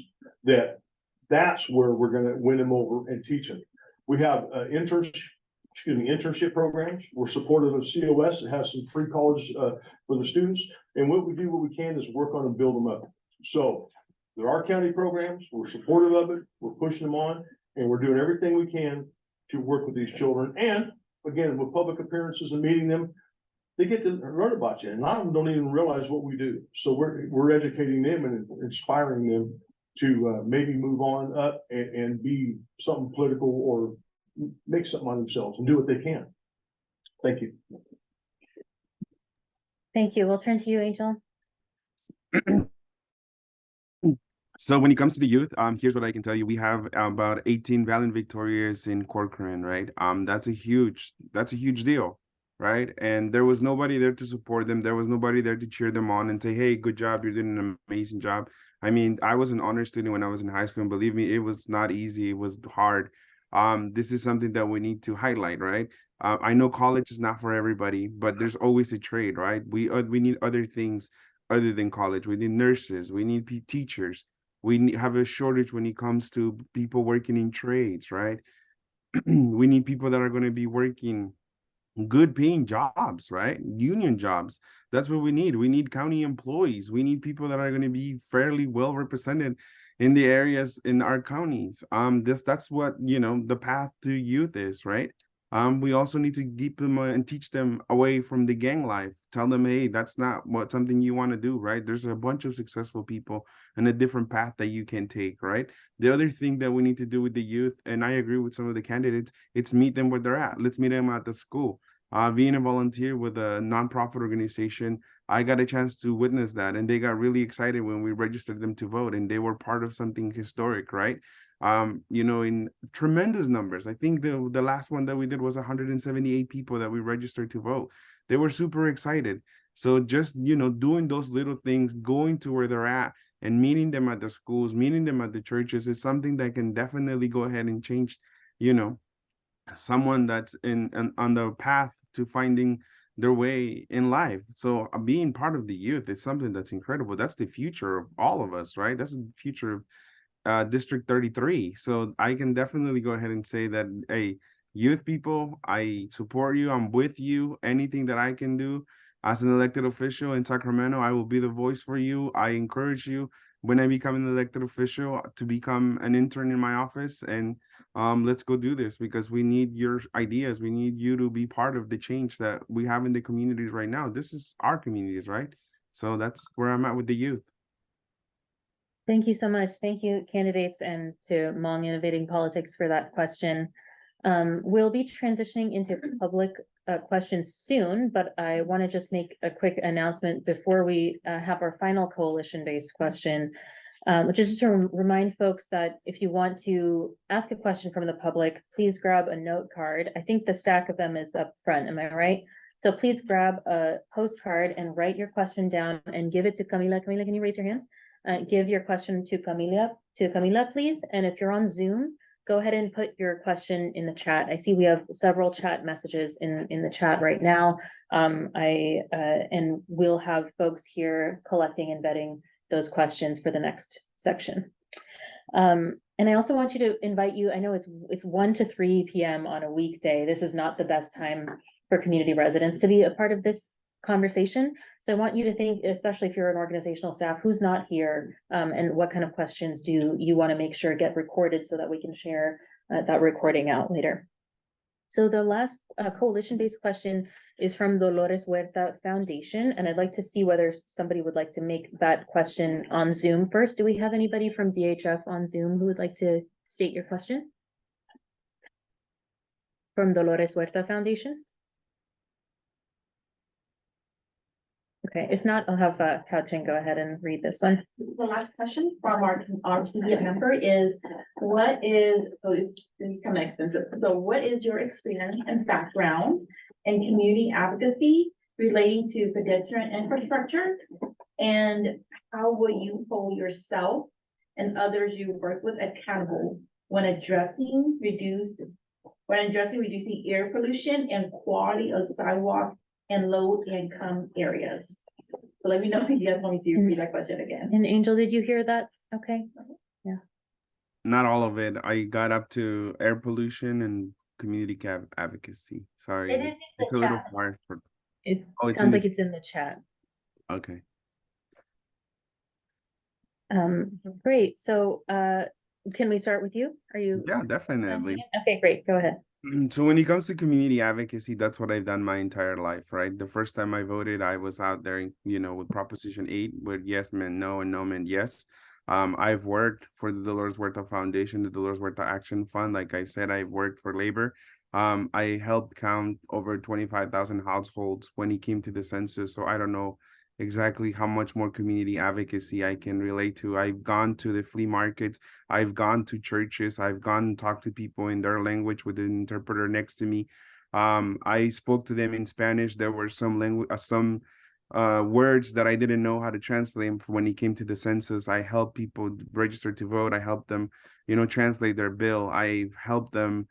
that's where we're gonna win them over and teach them. We have internship programs. We're supportive of COS. It has some free college for the students. And what we can is work on and build them up. So there are county programs. We're supportive of it. We're pushing them on, and we're doing everything we can to work with these children. And again, with public appearances and meeting them, they get to learn about you. And a lot of them don't even realize what we do. So we're educating them and inspiring them to maybe move on up and be something political or make something on themselves and do what they can. Thank you. Thank you. We'll turn to you, Angel. So when it comes to the youth, here's what I can tell you. We have about 18 Valiant Victorious in Corcoran, right? That's a huge deal, right? And there was nobody there to support them. There was nobody there to cheer them on and say, hey, good job, you're doing an amazing job. I mean, I was an honor student when I was in high school, and believe me, it was not easy. It was hard. This is something that we need to highlight, right? I know college is not for everybody, but there's always a trade, right? We need other things other than college. We need nurses. We need teachers. We have a shortage when it comes to people working in trades, right? We need people that are going to be working good paying jobs, right? Union jobs. That's what we need. We need county employees. We need people that are going to be fairly well represented in the areas in our counties. That's what, the path to youth is, right? We also need to keep them and teach them away from the gang life, tell them, hey, that's not what something you want to do, right? There's a bunch of successful people and a different path that you can take, right? The other thing that we need to do with the youth, and I agree with some of the candidates, it's meet them where they're at. Let's meet them at the school. Being a volunteer with a nonprofit organization, I got a chance to witness that, and they got really excited when we registered them to vote, and they were part of something historic, right? In tremendous numbers. I think the last one that we did was 178 people that we registered to vote. They were super excited. So just, doing those little things, going to where they're at and meeting them at the schools, meeting them at the churches is something that can definitely go ahead and change, someone that's on the path to finding their way in life. So being part of the youth is something that's incredible. That's the future of all of us, right? That's the future of District 33. So I can definitely go ahead and say that, hey, youth people, I support you. I'm with you. Anything that I can do as an elected official in Sacramento, I will be the voice for you. I encourage you when I become an elected official to become an intern in my office, and let's go do this, because we need your ideas. We need you to be part of the change that we have in the communities right now. This is our communities, right? So that's where I'm at with the youth. Thank you so much. Thank you, candidates, and to Hmong Innovating Politics for that question. We'll be transitioning into public questions soon, but I want to just make a quick announcement before we have our final coalition-based question, which is just to remind folks that if you want to ask a question from the public, please grab a note card. I think the stack of them is up front. Am I right? So please grab a postcard and write your question down and give it to Camila. Camila, can you raise your hand? Give your question to Camila, please. And if you're on Zoom, go ahead and put your question in the chat. I see we have several chat messages in the chat right now. And we'll have folks here collecting and vetting those questions for the next section. And I also want you to invite you, I know it's 1 to 3 p.m. on a weekday. This is not the best time for community residents to be a part of this conversation. So I want you to think, especially if you're an organizational staff, who's not here, and what kind of questions do you want to make sure get recorded so that we can share that recording out later. So the last coalition-based question is from Dolores Huerta Foundation, and I'd like to see whether somebody would like to make that question on Zoom first. Do we have anybody from DHF on Zoom who would like to state your question? From Dolores Huerta Foundation? Okay, if not, I'll have Kao-Ching go ahead and read this one. The last question from our TDF member is, this is kind of extensive. So what is your experience and background in community advocacy relating to pedestrian infrastructure? And how will you hold yourself and others you work with accountable when addressing reducing air pollution and quality of sidewalk and low income areas? So let me know if you guys want me to repeat that question again. And Angel, did you hear that? Okay. Yeah. Not all of it. I got up to air pollution and community advocacy. Sorry. It is in the it's a little chat. hard for. It Oh, sounds like it's in the chat. Okay. Great. So can we start with you? Are you? Yeah, definitely. Okay, great. Go ahead. So when it comes to community advocacy, that's what I've done my entire life, right? The first time I voted, I was out there, with Proposition 8, where yes meant no and no meant yes. I've worked for the Dolores Huerta Foundation, the Dolores Huerta Action Fund. Like I said, I've worked for labor. I helped count over 25,000 households when it came to the census. So I don't know exactly how much more community advocacy I can relate to. I've gone to the flea markets, I've gone to churches, I've gone and talked to people in their language with an interpreter next to me. I spoke to them in Spanish. There were some words that I didn't know how to translate when it came to the census. I helped people register to vote. I helped them, translate their bill. I've helped them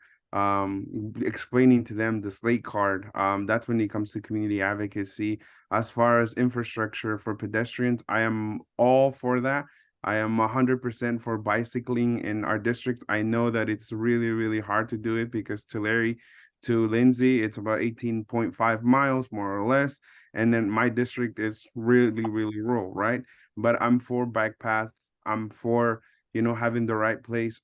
explaining to them the slate card. That's when it comes to community advocacy. As far as infrastructure for pedestrians, I am all for that. I am 100% for bicycling in our district. I know that it's really, really hard to do it because Tulare to Lindsay, it's about 18.5 miles, more or less. And then my district is really, really rural, right? But I'm for bike paths. I'm for, having the right place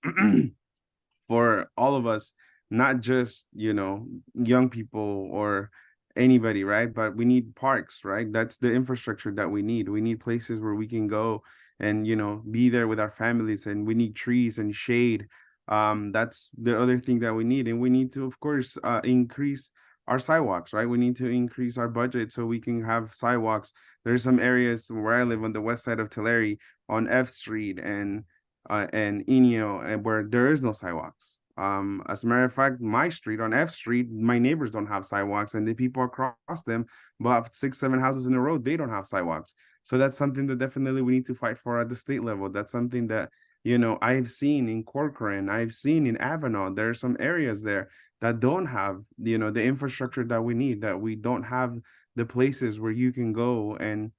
for all of us, not just, young people or anybody, right? But we need parks, right? That's the infrastructure that we need. We need places where we can go and, you know, be there with our families, and we need trees and shade. That's the other thing that we need. And we need to, of course, increase our sidewalks, right? We need to increase our budget so we can have sidewalks. There's some areas where I live on the west side of Tulare on F Street and Inyo, and where there is no sidewalks. As a matter of fact, my street on F Street, my neighbors don't have sidewalks, and the people across them, but 6, 7 houses in a row, they don't have sidewalks. So that's something that definitely we need to fight for at the state level. That's something that, you know, I've seen in Corcoran, I've seen in Avenal. There are some areas there that don't have, you know, the infrastructure that we need, that we don't have the places where you can go. And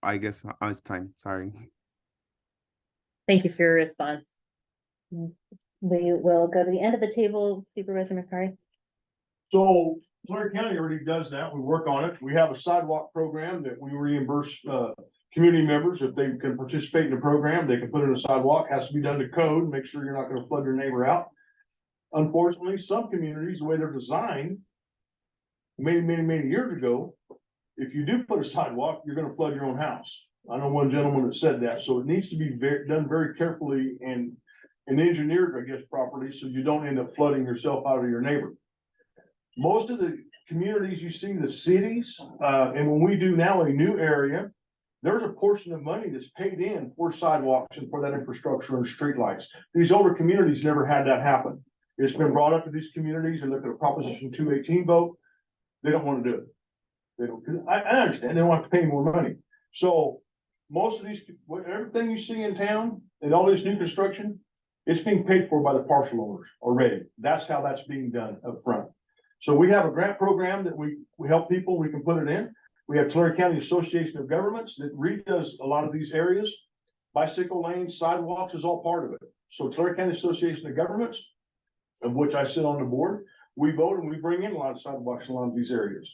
I guess it's time. Sorry. Thank you for your response. We will go to the end of the table, Supervisor McCarty. So Tulare County already does that. We work on it. We have a sidewalk program that we reimburse community members. If they can participate in the program, they can put in a sidewalk. Has to be done to code, make sure you're not going to flood your neighbor out. Unfortunately, some communities, the way they're designed, many years ago, if you do put a sidewalk, you're going to flood your own house. I know one gentleman that said that. So it needs to be done very carefully and engineered, I guess, properly, so you don't end up flooding yourself out of your neighbor. Most of the communities you see, the cities, and when we do now a new area, there's a portion of money that's paid in for sidewalks and for that infrastructure and streetlights. These older communities never had that happen. It's been brought up to these communities and look at a Proposition 218 vote. They don't want to do it. They don't. I understand they don't have to pay more money. So most of these, everything you see in town and all this new construction, it's being paid for by the parcel owners already. That's how that's being done up front. So we have a grant program that we help people, we can put it in. We have Tulare County Association of Governments that redoes a lot of these areas. Bicycle lanes, sidewalks is all part of it. So Tulare County Association of Governments, of which I sit on the board, we vote and we bring in a lot of sidewalks in a lot of these areas.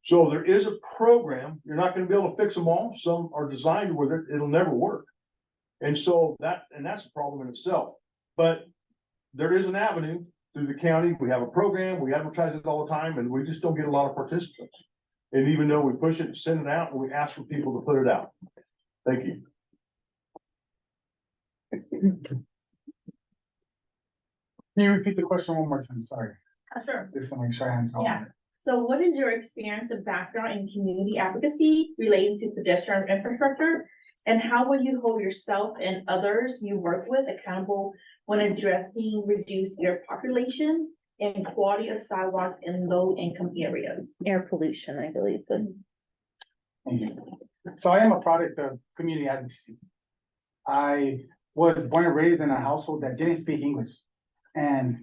So there is a program. You're not going to be able to fix them all. Some are designed where it'll never work. And so that's a problem in itself. But there is an avenue through the county. We have a program, we advertise it all the time, and we just don't get a lot of participants. And even though we push it, send it out, and we ask for people to put it out. Thank you. Can you repeat the question one more time? Sorry. Sure. Just to make sure I answer all of Yeah. it. So what is your experience and background in community advocacy relating to pedestrian infrastructure? And how will you hold yourself and others you work with accountable when addressing reduced air population and quality of sidewalks in low-income areas? Air pollution, I believe this. Thank you. So I am a product of community advocacy. I was born and raised in a household that didn't speak English. And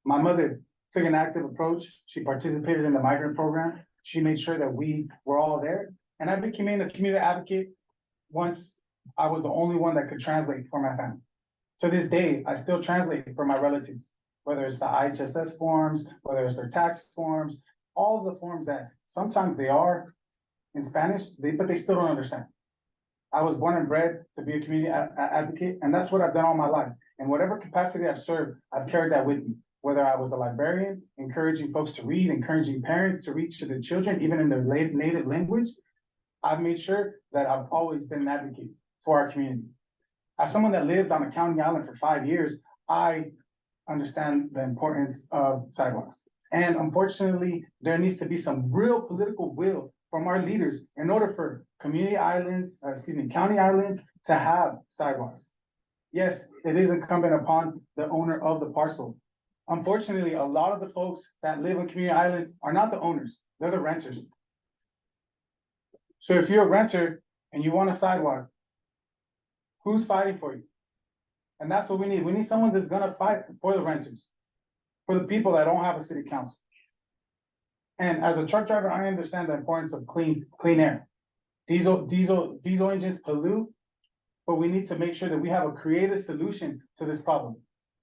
my mother took an active approach. She participated in the migrant program. She made sure that we were all there. And I became a community advocate once I was the only one that could translate for my family. To this day, I still translate for my relatives, whether it's the IHSS forms, whether it's their tax forms, all the forms that sometimes they are in Spanish, but they still don't understand. I was born and bred to be a community advocate, and that's what I've done all my life. In whatever capacity I've served, I've carried that with me. Whether I was a librarian, encouraging folks to read, encouraging parents to reach to the children, even in their native language, I've made sure that I've always been an advocate for our community. As someone that lived on a county island for 5 years, I understand the importance of sidewalks. And unfortunately, there needs to be some real political will from our leaders in order for county islands to have sidewalks. Yes, it is incumbent upon the owner of the parcel. Unfortunately, a lot of the folks that live on community islands are not the owners, they're the renters. So if you're a renter and you want a sidewalk, who's fighting for you? And that's what we need. We need someone that's gonna fight for the renters, for the people that don't have a city council. And as a truck driver, I understand the importance of clean air. Diesel engines pollute, but we need to make sure that we have a creative solution to this problem.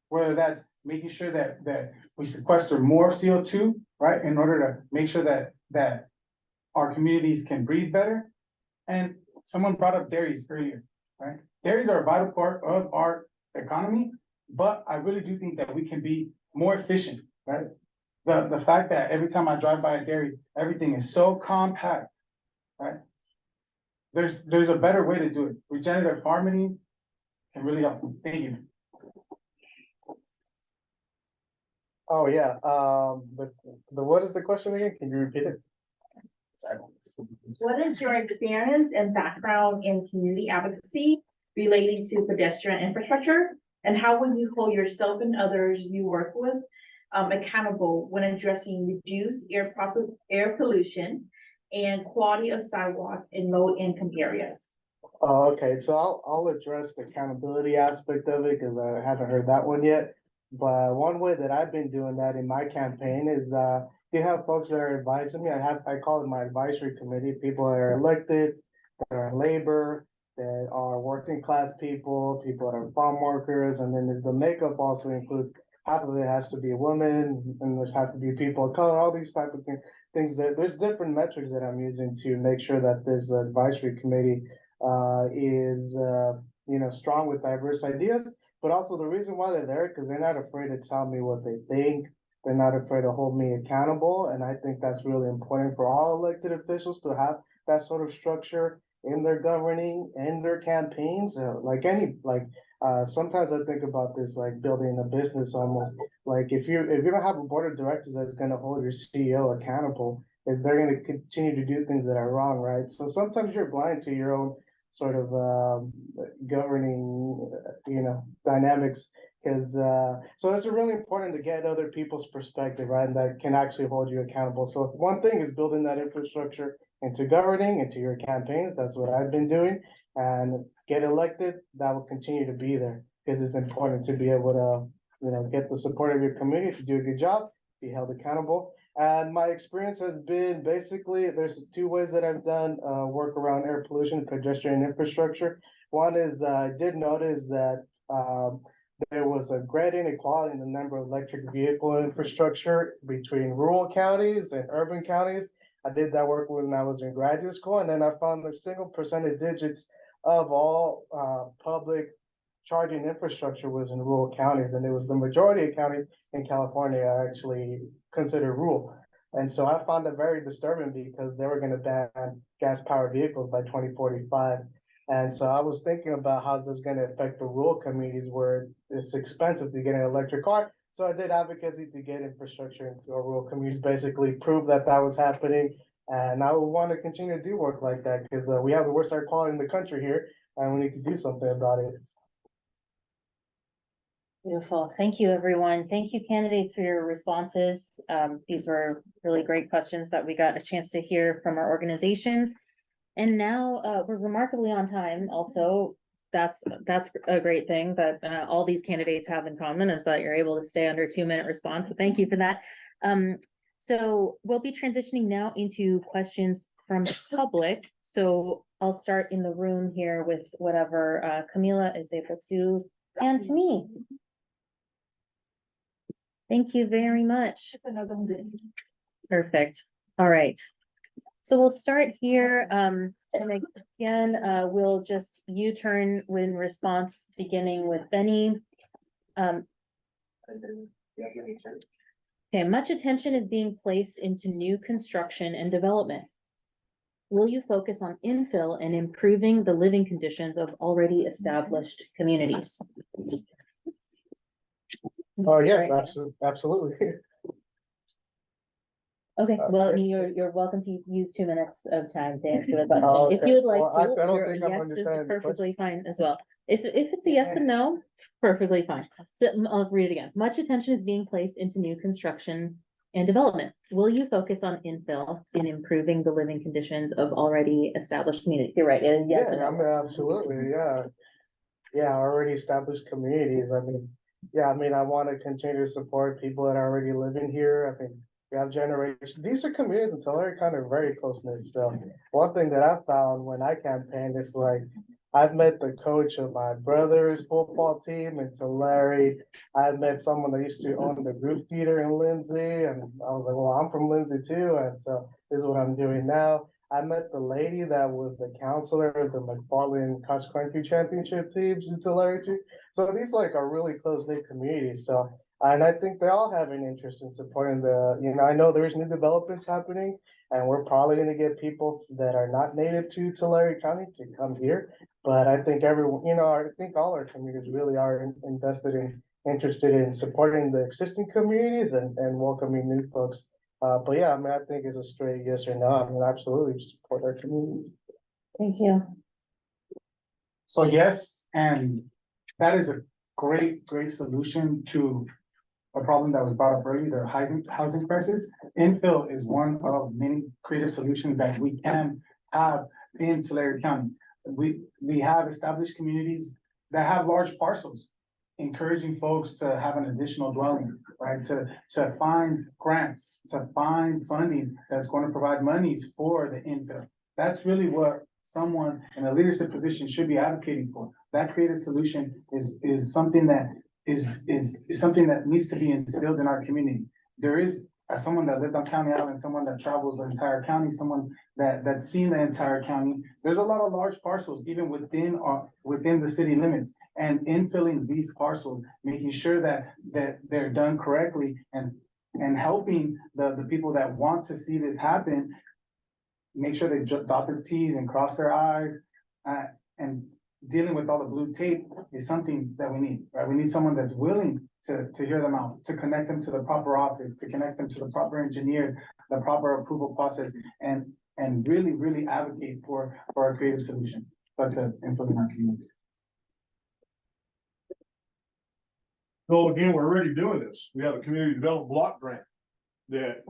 Whether that's making sure that we sequester more CO2, right, in order to make sure that our communities can breathe better. And someone brought up dairies earlier, right? Dairies are a vital part of our economy, but I really do think that we can be more efficient, right? the fact that every time I drive by a dairy, everything is so compact, right? There's a better way to do it. Regenerative farming can really help. Thank you. Oh, yeah, but what is the question again? Can you repeat it? Sorry. What is your experience and background in community advocacy relating to pedestrian infrastructure? And how will you hold yourself and others you work with accountable when addressing reduced air pollution and quality of sidewalk in low-income areas? Oh, okay, so I'll address the accountability aspect of it, because I haven't heard that one yet. But one way that I've been doing that in my campaign is, you have folks that are advising me. I call it my advisory committee, people that are elected, that are in labor, that are working class people, people that are farm workers, and then the makeup also includes, half of it has to be women, and there's have to be people of color, all these type of things that, there's different metrics that I'm using to make sure that this advisory committee is, strong with diverse ideas. But also the reason why they're there, because they're not afraid to tell me what they think. They're not afraid to hold me accountable. And I think that's really important for all elected officials to have that sort of structure in their governing and their campaigns. Sometimes I think about this like building a business almost. Like if you don't have a board of directors that's going to hold your CEO accountable, is they're going to continue to do things that are wrong, right? So sometimes you're blind to your own sort of governing, dynamics. Because so it's really important to get other people's perspective, right? And that can actually hold you accountable. So if one thing is building that infrastructure into governing, into your campaigns, that's what I've been doing. And get elected, that will continue to be there because it's important to be able to, get the support of your community to do a good job, be held accountable. And my experience has been basically, there's two ways that I've done work around air pollution, pedestrian infrastructure. One is I did notice that there was a great inequality in the number of electric vehicle infrastructure between rural counties and urban counties. I did that work when I was in graduate school, and then I found the single percentage digits of all public charging infrastructure was in rural counties, and it was the majority of counties in California are actually considered rural. And so I found it very disturbing because they were going to ban gas powered vehicles by 2045. And so I was thinking about how's this going to affect the rural communities where it's expensive to get an electric car. So I did advocacy to get infrastructure into our rural communities, basically prove that that was happening. And I would want to continue to do work like that because we have the worst air quality in the country here, and we need to do something about it. Beautiful. Thank you, everyone. Thank you, candidates, for your responses. These were really great questions that we got a chance to hear from our organizations. And now we're remarkably on time. Also, that's a great thing that all these candidates have in common is that you're able to stay under 2-minute response. So thank you for that. So we'll be transitioning now into questions from the public. So I'll start in the room here with whatever Camila is able to hand to me. Thank you very much. Perfect. All right. So we'll start here. And again, we'll just U-turn in response, beginning with Benny. Okay, much attention is being placed into new construction and development. Will you focus on infill and improving the living conditions of already established communities? Oh, yeah, absolutely. Okay, well, you're welcome to use 2 minutes of time to answer the question. Oh, If okay. you'd like Well, to, I don't your think I'm yes is understanding the perfectly fine as well. If it's a yes and no, perfectly fine. So I'll read it again. Much attention is being placed into new construction and development. Will you focus on infill in improving the living conditions of already established communities? You're right, it is yes and Yeah, I no. mean, absolutely, yeah. Yeah, already established communities. I mean, I want to continue to support people that are already living here. I think we have generations. These are communities in Tulare kind of very close knit. So one thing that I found when I campaigned is like, I've met the coach of my brother's football team in Tulare. I've met someone that used to own the group theater in Lindsay, and I was like, well, I'm from Lindsay too, and so this is what I'm doing now. I met the lady that was the counselor of the McFarland cross country championship teams in Tulare too. So these like are really close knit communities. So And I think they all have an interest in supporting I know there's new developments happening, and we're probably gonna get people that are not native to Tulare County to come here. But I think everyone, I think all our communities really are interested in supporting the existing communities and welcoming new folks. But yeah, I mean, I think it's a straight yes or no. I mean, absolutely support our community. Thank you. So yes, and that is a great solution to a problem that was brought up earlier, the housing crisis. Infill is one of many creative solutions that we can have in Tulare County. We have established communities that have large parcels, encouraging folks to have an additional dwelling, right? To find grants, to find funding that's going to provide monies for the infill. That's really what someone in a leadership position should be advocating for. That creative solution is something that is something that needs to be instilled in our community. There is, as someone that lived on County Island, someone that travels the entire county, someone that's seen the entire county, there's a lot of large parcels even within the city limits. And infilling these parcels, making sure that they're done correctly and helping the people that want to see this happen, make sure they dot their T's and cross their I's, and dealing with all the blue tape is something that we need, right? We need someone that's willing to hear them out, to connect them to the proper office, to connect them to the proper engineer, the proper approval process, and really advocate for a creative solution, but to implement our community. So again, we're already doing this. We have a community development block grant that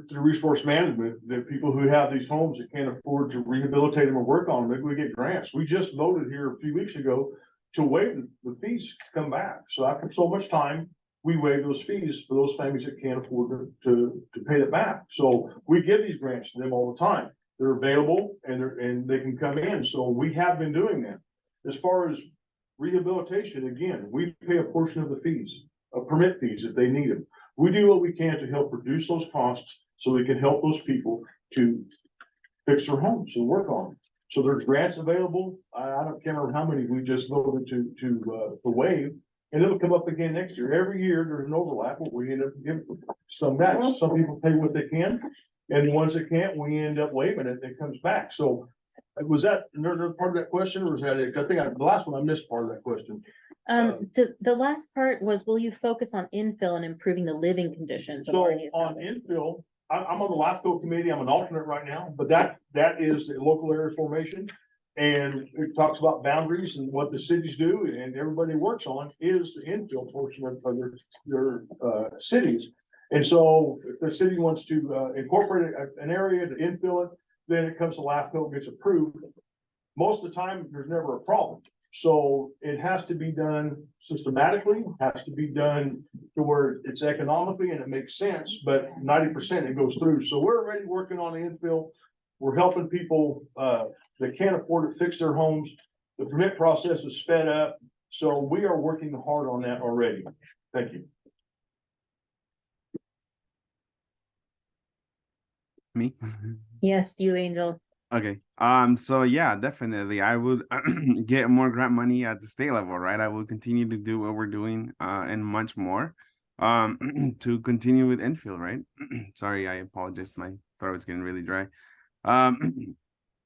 through resource management, that people who have these homes that can't afford to rehabilitate them or work on them, maybe we get grants. We just voted here a few weeks ago to waive the fees to come back. So after so much time, we waive those fees for those families that can't afford to pay it back. So we give these grants to them all the time. They're available and they can come in. So we have been doing that. As far as rehabilitation, again, we pay a portion of the fees, permit fees if they need them. We do what we can to help reduce those costs so we can help those people to fix their homes and work on them. So there's grants available. I don't remember how many we just voted to waive, and it'll come up again next year. Every year there's an overlap, but we end up giving some match. Some people pay what they can, and the ones that can't, we end up waiving it. It comes back. So was that another part of that question, or was that it? I think the last one I missed part of that question. The last part was, will you focus on infill and improving the living conditions? So on infill, I'm on the LAFCO committee. I'm an alternate right now, but that is the local area formation. And it talks about boundaries and what the cities do, and everybody works on is the infill portion of their cities. And so if the city wants to incorporate an area to infill it, then it comes to LAFCO, gets approved. Most of the time, there's never a problem. So it has to be done systematically, has to be done to where it's economically and it makes sense, but 90% it goes through. So we're already working on the infill. We're helping people that can't afford to fix their homes. The permit process is sped up. So we are working hard on that already. Thank you. Me? Yes, you, Angel. Okay. So yeah, definitely I would get more grant money at the state level, right? I will continue to do what we're doing and much more to continue with infill, right? Sorry, I apologize. My throat is getting really dry.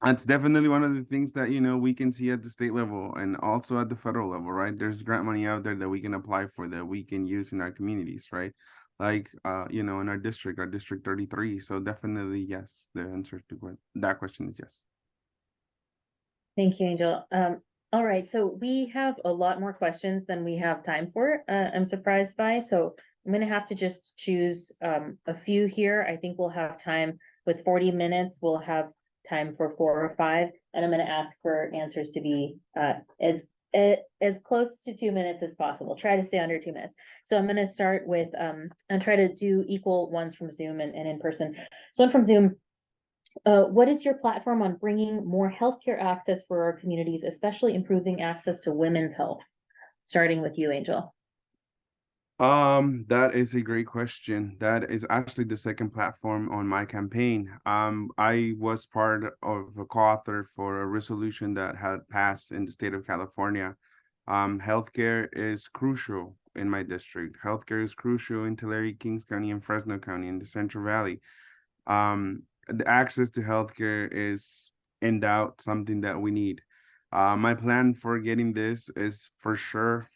That's definitely one of the things that we can see at the state level and also at the federal level, right? There's grant money out there that we can apply for that we can use in our communities, right? Like in our district 33. So definitely yes. The answer to that question is yes. Thank you, Angel. All right, so we have a lot more questions than we have time for. I'm surprised by, so I'm gonna have to just choose a few here. I think we'll have time with 40 minutes. We'll have time for 4 or 5, and I'm gonna ask for answers to be as close to 2 minutes as possible. Try to stay under 2 minutes. So I'm gonna start with and try to do equal ones from Zoom and in person. So one from Zoom. What is your platform on bringing more healthcare access for our communities, especially improving access to women's health? Starting with you, Angel. That is a great question. That is actually the second platform on my campaign. I was part of a co-author for a resolution that had passed in the state of California. Healthcare is crucial in my district. Healthcare is crucial in Tulare, Kings County, and Fresno County in the Central Valley. The access to healthcare is in doubt, something that we need. My plan for getting this is for sure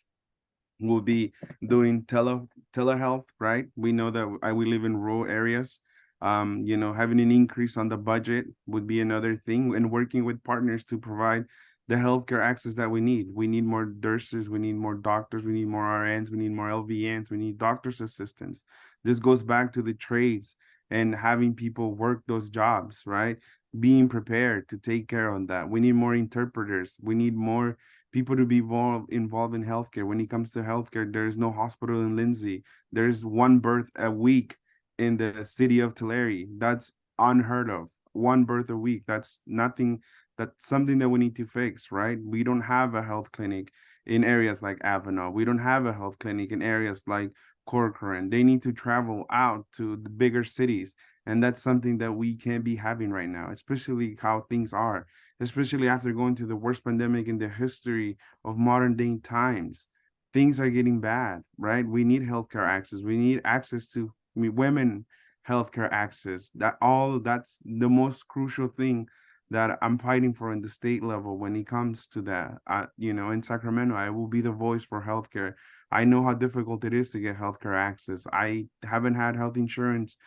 will be doing telehealth, right? We know that we live in rural areas. Having an increase on the budget would be another thing, and working with partners to provide the healthcare access that we need. We need more nurses, we need more doctors, we need more RNs, we need more LVNs, we need doctor's assistants. This goes back to the trades and having people work those jobs, right? Being prepared to take care of that. We need more interpreters. We need more people to be involved in healthcare. When it comes to healthcare, there's no hospital in Lindsay. There's one birth a week in the city of Tulare. That's unheard of. One birth a week. That's nothing. That's something that we need to fix, right? We don't have a health clinic in areas like Avenal. We don't have a health clinic in areas like Corcoran. They need to travel out to the bigger cities. And that's something that we can't be having right now, especially how things are, especially after going through the worst pandemic in the history of modern day times. Things are getting bad, right? We need healthcare access. We need access to women healthcare access. That's the most crucial thing that I'm fighting for in the state level when it comes to that. In Sacramento, I will be the voice for healthcare. I know how difficult it is to get healthcare access. I haven't had health insurance,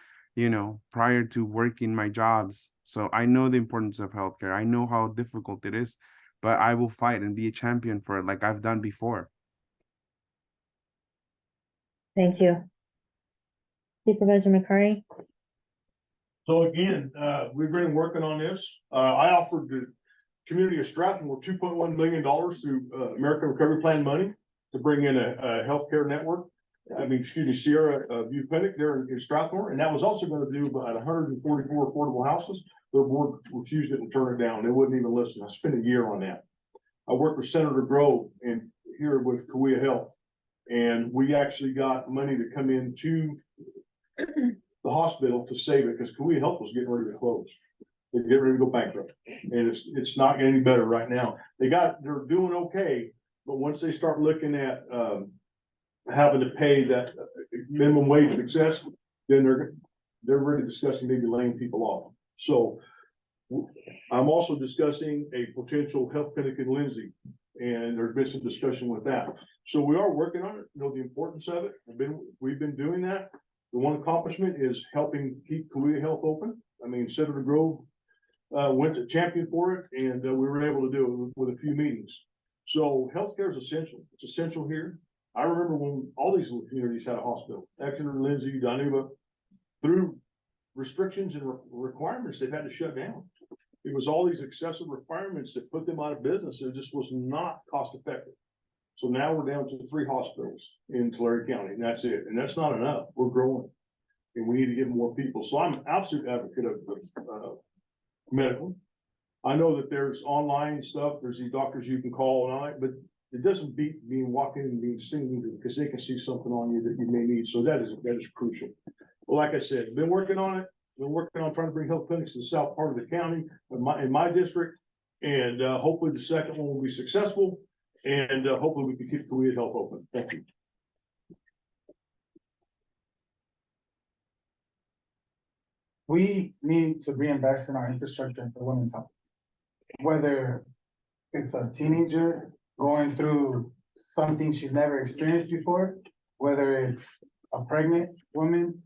prior to working my jobs. So I know the importance of healthcare. I know how difficult it is, but I will fight and be a champion for it like I've done before. Thank you. Supervisor McCarty? So again, we've been working on this. I offered the community of Strathmore $2.1 million through American Recovery Plan money to bring in a healthcare network. Sierra View Clinic there in Strathmore, and that was also going to do about 144 affordable houses. Their board refused it and turned it down. They wouldn't even listen. I spent a year on that. I worked with Senator Grove and here with Kauai Health, and we actually got money to come into the hospital to save it because Kauai Health was getting ready to close. They're getting ready to go bankrupt, and it's not any better right now. They're doing okay, but once they start looking at having to pay that minimum wage of excess, then they're really discussing maybe laying people off. So I'm also discussing a potential health clinic in Lindsay, and there's been some discussion with that. So we are working on it, the importance of it. We've been doing that. The one accomplishment is helping keep Kauai Health open. Senator Grove went to champion for it, and we were able to do it with a few meetings. So healthcare is essential. It's essential here. I remember when all these little communities had a hospital, Exeter, Lindsay, Dinuba, through restrictions and requirements, they've had to shut down. It was all these excessive requirements that put them out of business. It just was not cost effective. So now we're down to 3 hospitals in Tulare County, and that's it. And that's not enough. We're growing, and we need to get more people. So I'm an absolute advocate of medical. I know that there's online stuff. There's these doctors you can call and all that, but it doesn't beat being walking and being seen because they can see something on you that you may need. So that is crucial. Well, like I said, been working on it. Been working on trying to bring health clinics to the south part of the county in my district, and hopefully the second one will be successful, and hopefully we can keep Kauai Health open. Thank you. We need to reinvest in our infrastructure for women's health. Whether it's a teenager going through something she's never experienced before, whether it's a pregnant woman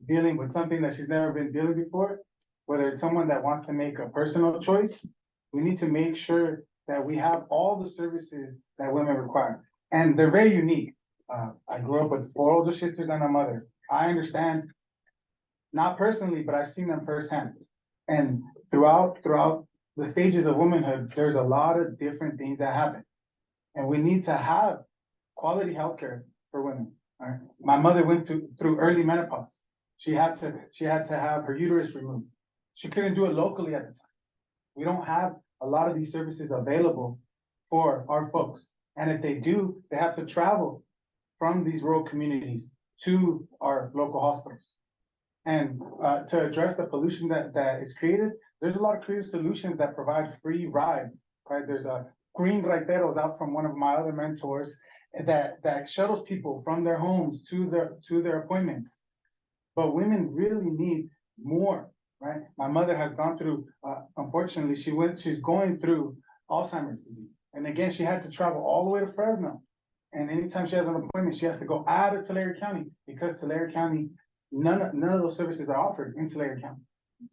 dealing with something that she's never been dealing before, whether it's someone that wants to make a personal choice, we need to make sure that we have all the services that women require. And they're very unique. I grew up with 4 older sisters and a mother. I understand, not personally, but I've seen them firsthand. And throughout the stages of womanhood, there's a lot of different things that happen. And we need to have quality healthcare for women. All right? My mother went through early menopause. She had to have her uterus removed. She couldn't do it locally at the time. We don't have a lot of these services available for our folks. And if they do, they have to travel from these rural communities to our local hospitals. And to address the pollution that is created, there's a lot of creative solutions that provide free rides, right? There's a green raiteros out from one of my other mentors, that shuttles people from their homes to their appointments. But women really need more, right? My mother has gone through, unfortunately, she's going through Alzheimer's disease. And again, she had to travel all the way to Fresno. And anytime she has an appointment, she has to go out of Tulare County because Tulare County, none of those services are offered in Tulare County.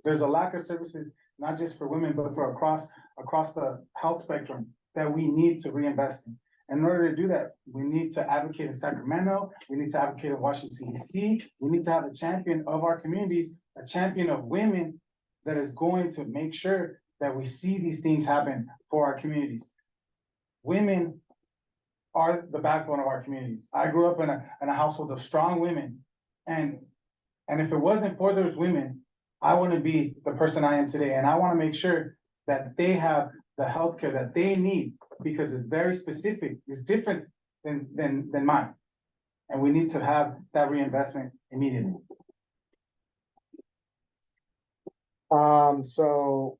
There's a lack of services, not just for women, but for across the health spectrum that we need to reinvest in. In order to do that, we need to advocate in Sacramento, we need to advocate in Washington DC, we need to have a champion of our communities, a champion of women that is going to make sure that we see these things happen for our communities. Women are the backbone of our communities. I grew up in a household of strong women. And if it wasn't for those women, I wouldn't be the person I am today. And I want to make sure that they have the healthcare that they need because it's very specific. It's different than mine. And we need to have that reinvestment immediately. So,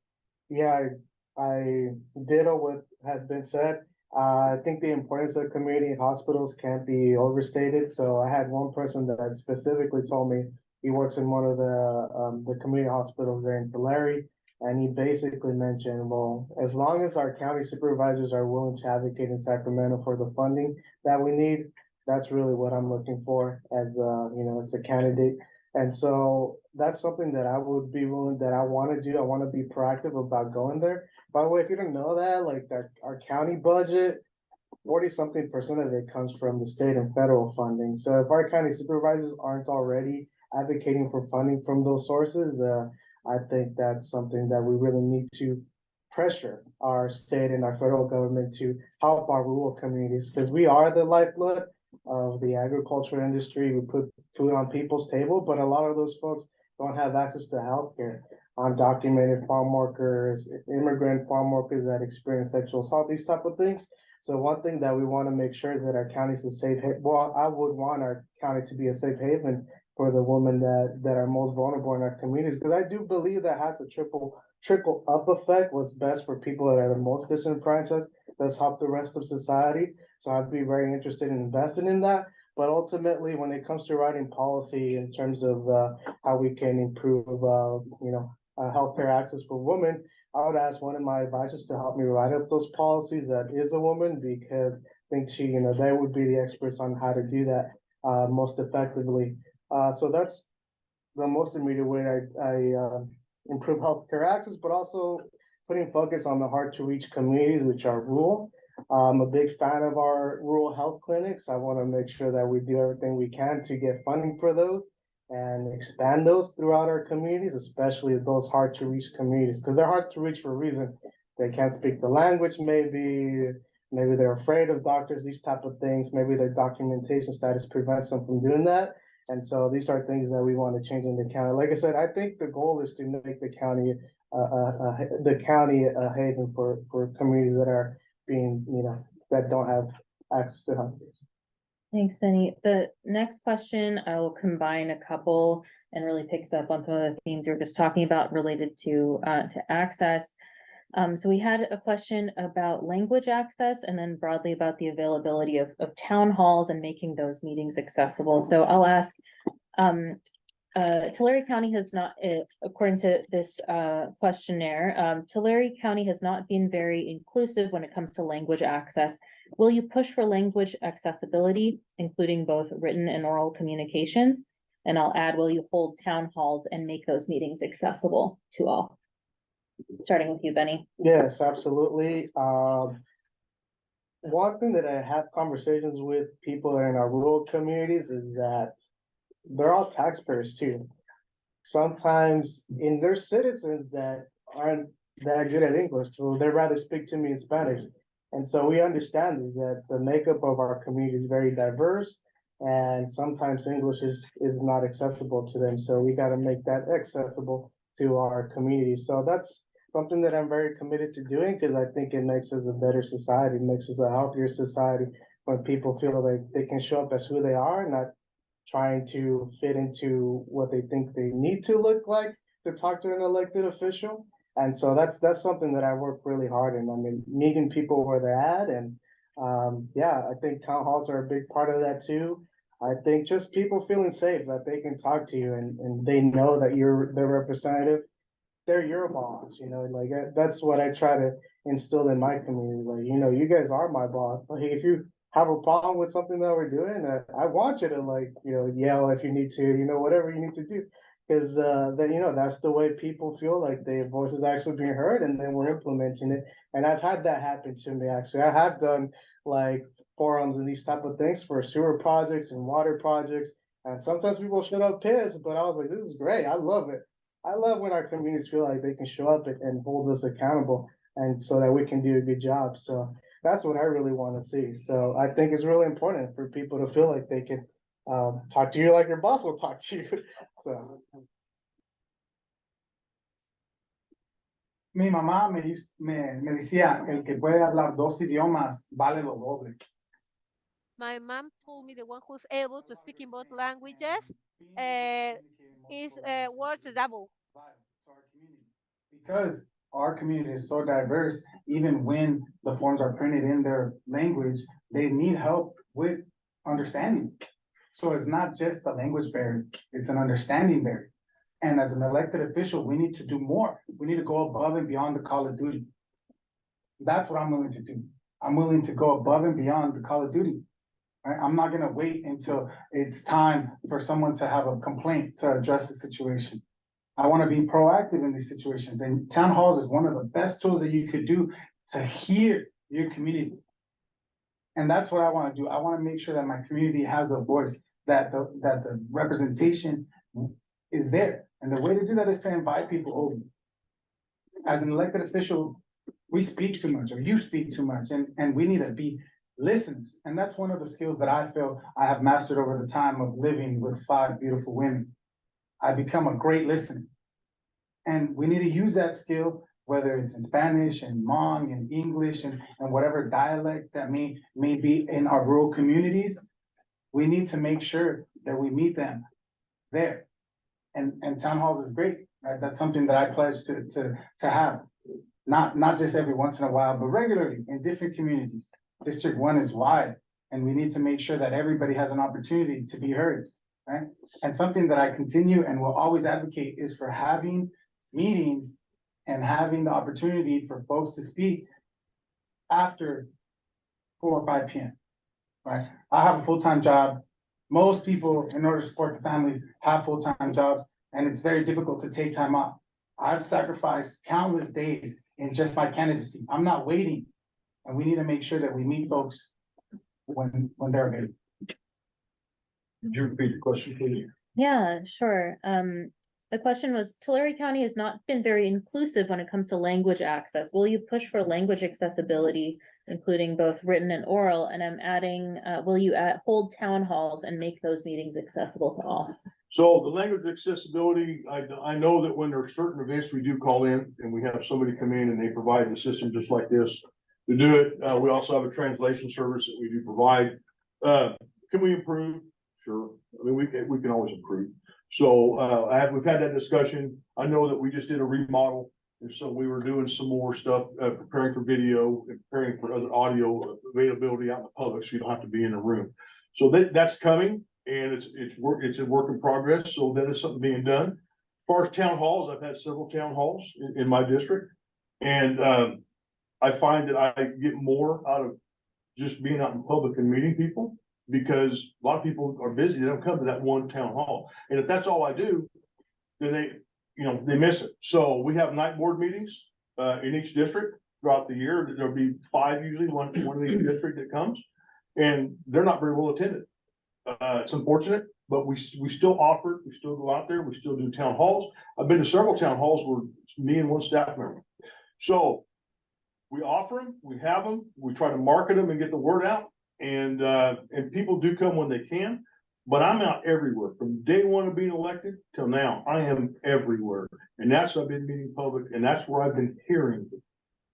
yeah, I ditto what has been said. I think the importance of community hospitals can't be overstated. So I had one person that specifically told me he works in one of the community hospitals there in Tulare. And he basically mentioned, well, as long as our county supervisors are willing to advocate in Sacramento for the funding that we need, that's really what I'm looking for as as a candidate. And so that's something that I would be willing, that I want to do. I want to be proactive about going there. By the way, if you don't know that, like that our county budget, 40-something% of it comes from the state and federal funding. So if our county supervisors aren't already advocating for funding from those sources, I think that's something that we really need to pressure our state and our federal government to help our rural communities, because we are the lifeblood of the agriculture industry. We put food on people's table, but a lot of those folks don't have access to healthcare. Undocumented farm workers, immigrant farm workers that experience sexual assault, these type of things. So one thing that we want to make sure is that our county is a safe haven. Well, I would want our county to be a safe haven for the women that are most vulnerable in our communities, because I do believe that has a trickle up effect. What's best for people that are the most disenfranchised does help the rest of society. So I'd be very interested in investing in that. But ultimately, when it comes to writing policy in terms of how we can improve, healthcare access for women, I would ask one of my advisors to help me write up those policies that is a woman, because I think they would be the experts on how to do that most effectively. So that's the most immediate way I improve healthcare access, but also putting focus on the hard to reach communities, which are rural. I'm a big fan of our rural health clinics. I want to make sure that we do everything we can to get funding for those and expand those throughout our communities, especially those hard to reach communities, because they're hard to reach for a reason. They can't speak the language, maybe they're afraid of doctors, these type of things. Maybe their documentation status prevents them from doing that. And so these are things that we want to change in the county. Like I said, I think the goal is to make the county a haven for communities that are being, that don't have access to health. Thanks, Benny. The next question, I will combine a couple and really picks up on some of the themes we were just talking about related to access. So we had a question about language access and then broadly about the availability of town halls and making those meetings accessible. So I'll ask, Tulare County has not, according to this questionnaire, Tulare County has not been very inclusive when it comes to language access. Will you push for language accessibility, including both written and oral communications? And I'll add, will you hold town halls and make those meetings accessible to all? Starting with you, Benny. Yes, absolutely. One thing that I have conversations with people in our rural communities is that they're all taxpayers too. Sometimes in their citizens that aren't that good at English, so they'd rather speak to me in Spanish. And so we understand is that the makeup of our community is very diverse, and sometimes English is not accessible to them. So we got to make that accessible to our community. So that's something that I'm very committed to doing, because I think it makes us a better society, it makes us a healthier society when people feel like they can show up as who they are, not trying to fit into what they think they need to look like to talk to an elected official. And so that's something that I work really hard in. I mean, meeting people where they're at and Yeah, I think town halls are a big part of that too. I think just people feeling safe that they can talk to you and they know that you're their representative. They're your boss, like that's what I try to instill in my community. Like, you guys are my boss. Like, if you have a problem with something that we're doing, I want you to like, yell if you need to, whatever you need to do. Because then that's the way people feel like their voice is actually being heard, and then we're implementing it. And I've had that happen to me actually. I have done like forums and these type of things for sewer projects and water projects. And sometimes people show up pissed, but I was like, this is great. I love it. I love when our communities feel like they can show up and hold us accountable and so that we can do a good job. So that's what I really want to see. So I think it's really important for people to feel like they can talk to you like your boss will talk to you. So. Mi mamá me decía, el que puede hablar dos idiomas vale lo doble. My mom told me the one who's able to speak in both languages is worth double. Because our community is so diverse, even when the forms are printed in their language, they need help with understanding. So it's not just a language barrier, it's an understanding barrier. And as an elected official, we need to do more. We need to go above and beyond the call of duty. That's what I'm willing to do. I'm willing to go above and beyond the call of duty. Right? I'm not gonna wait until it's time for someone to have a complaint to address the situation. I want to be proactive in these situations, and town halls is one of the best tools that you could do to hear your community. And that's what I want to do. I want to make sure that my community has a voice, that the representation is there. And the way to do that is to invite people over. As an elected official, we speak too much, or you speak too much, and we need to be listeners. And that's one of the skills that I feel I have mastered over the time of living with 5 beautiful women. I become a great listener. And we need to use that skill, whether it's in Spanish and Hmong and English and whatever dialect that may be in our rural communities. We need to make sure that we meet them there. And town halls is great, right? That's something that I pledge to have. Not just every once in a while, but regularly in different communities. District 1 is wide, and we need to make sure that everybody has an opportunity to be heard, right? And something that I continue and will always advocate is for having meetings and having the opportunity for folks to speak after 4 or 5 p.m. Right? I have a full-time job. Most people, in order to support the families, have full-time jobs, and it's very difficult to take time off. I've sacrificed countless days in just my candidacy. I'm not waiting, and we need to make sure that we meet folks when they're ready. Could you repeat the question, please? Yeah, sure. The question was, Tulare County has not been very inclusive when it comes to language access. Will you push for language accessibility, including both written and oral? And I'm adding, will you hold town halls and make those meetings accessible to all? So the language accessibility, I know that when there are certain events, we do call in and we have somebody come in and they provide the system just like this to do it. We also have a translation service that we do provide. Can we improve? Sure. I mean, we can always improve. So we've had that discussion. I know that we just did a remodel. And so we were doing some more stuff, preparing for video and preparing for other audio availability out in the public, so you don't have to be in a room. So that's coming, and it's a work in progress. So that is something being done. As far as town halls, I've had several town halls in my district, and I find that I get more out of just being out in public and meeting people, because a lot of people are busy. They don't come to that one town hall. And if that's all I do, then they miss it. So we have night board meetings in each district throughout the year. There'll be 5 usually, one of each district that comes, and they're not very well attended. It's unfortunate, but we still offer, we still go out there, we still do town halls. I've been to several town halls where it's me and one staff member. So we offer them, we have them, we try to market them and get the word out. And people do come when they can, but I'm out everywhere from day 1 of being elected till now. I am everywhere, and that's I've been meeting public, and that's where I've been hearing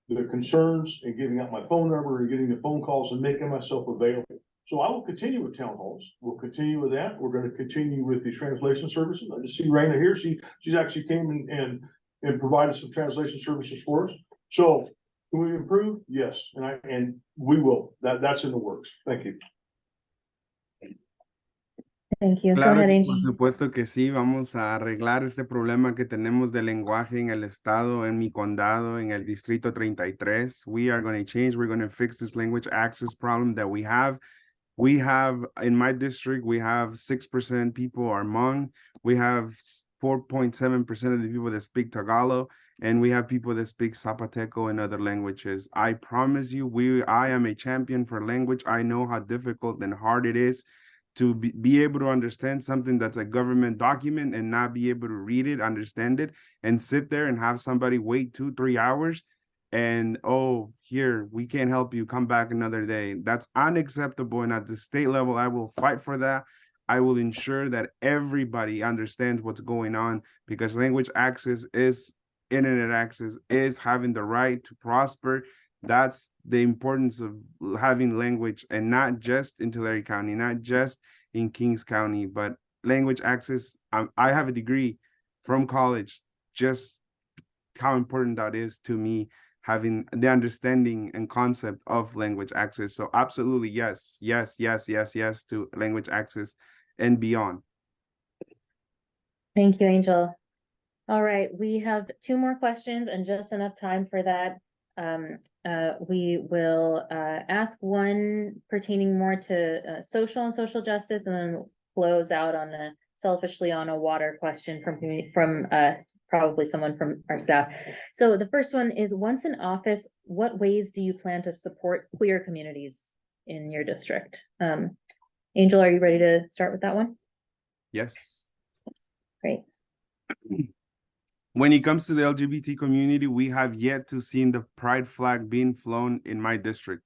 the concerns and giving out my phone number and getting the phone calls and making myself available. So I will continue with town halls. We'll continue with that. We're going to continue with the translation services. I just see Raina here. She's actually came and provided some translation services for us. So Can we improve? Yes, and we will. That's in the works. Thank you. Thank you. Go Claro ahead, que Angie. por supuesto que sí, vamos a arreglar este problema que tenemos de lenguaje en el estado, en mi condado, en el distrito 33. We are going to change, we're going to fix this language access problem that we have. We have, in my district, we have 6% people are Hmong. We have 4.7% of the people that speak Tagalog, and we have people that speak Zapoteco and other languages. I promise you, I am a champion for language. I know how difficult and hard it is to be able to understand something that's a government document and not be able to read it, understand it, and sit there and have somebody wait 2-3 hours and, oh, here, we can't help you, come back another day. That's unacceptable. And at the state level, I will fight for that. I will ensure that everybody understands what's going on, because language access is internet access, is having the right to prosper. That's the importance of having language, and not just in Tulare County, not just in Kings County, but language access. I have a degree from college, just how important that is to me, having the understanding and concept of language access. So absolutely, yes, yes, yes, yes, yes to language access and beyond. Thank you, Angel. All right, we have 2 more questions and just enough time for that. We will ask one pertaining more to social and social justice, and then close out on selfishly on a water question from probably someone from our staff. So the first one is, once in office, what ways do you plan to support queer communities in your district? Angel, are you ready to start with that one? Yes. Great. When it comes to the LGBT community, we have yet to see the pride flag being flown in my district.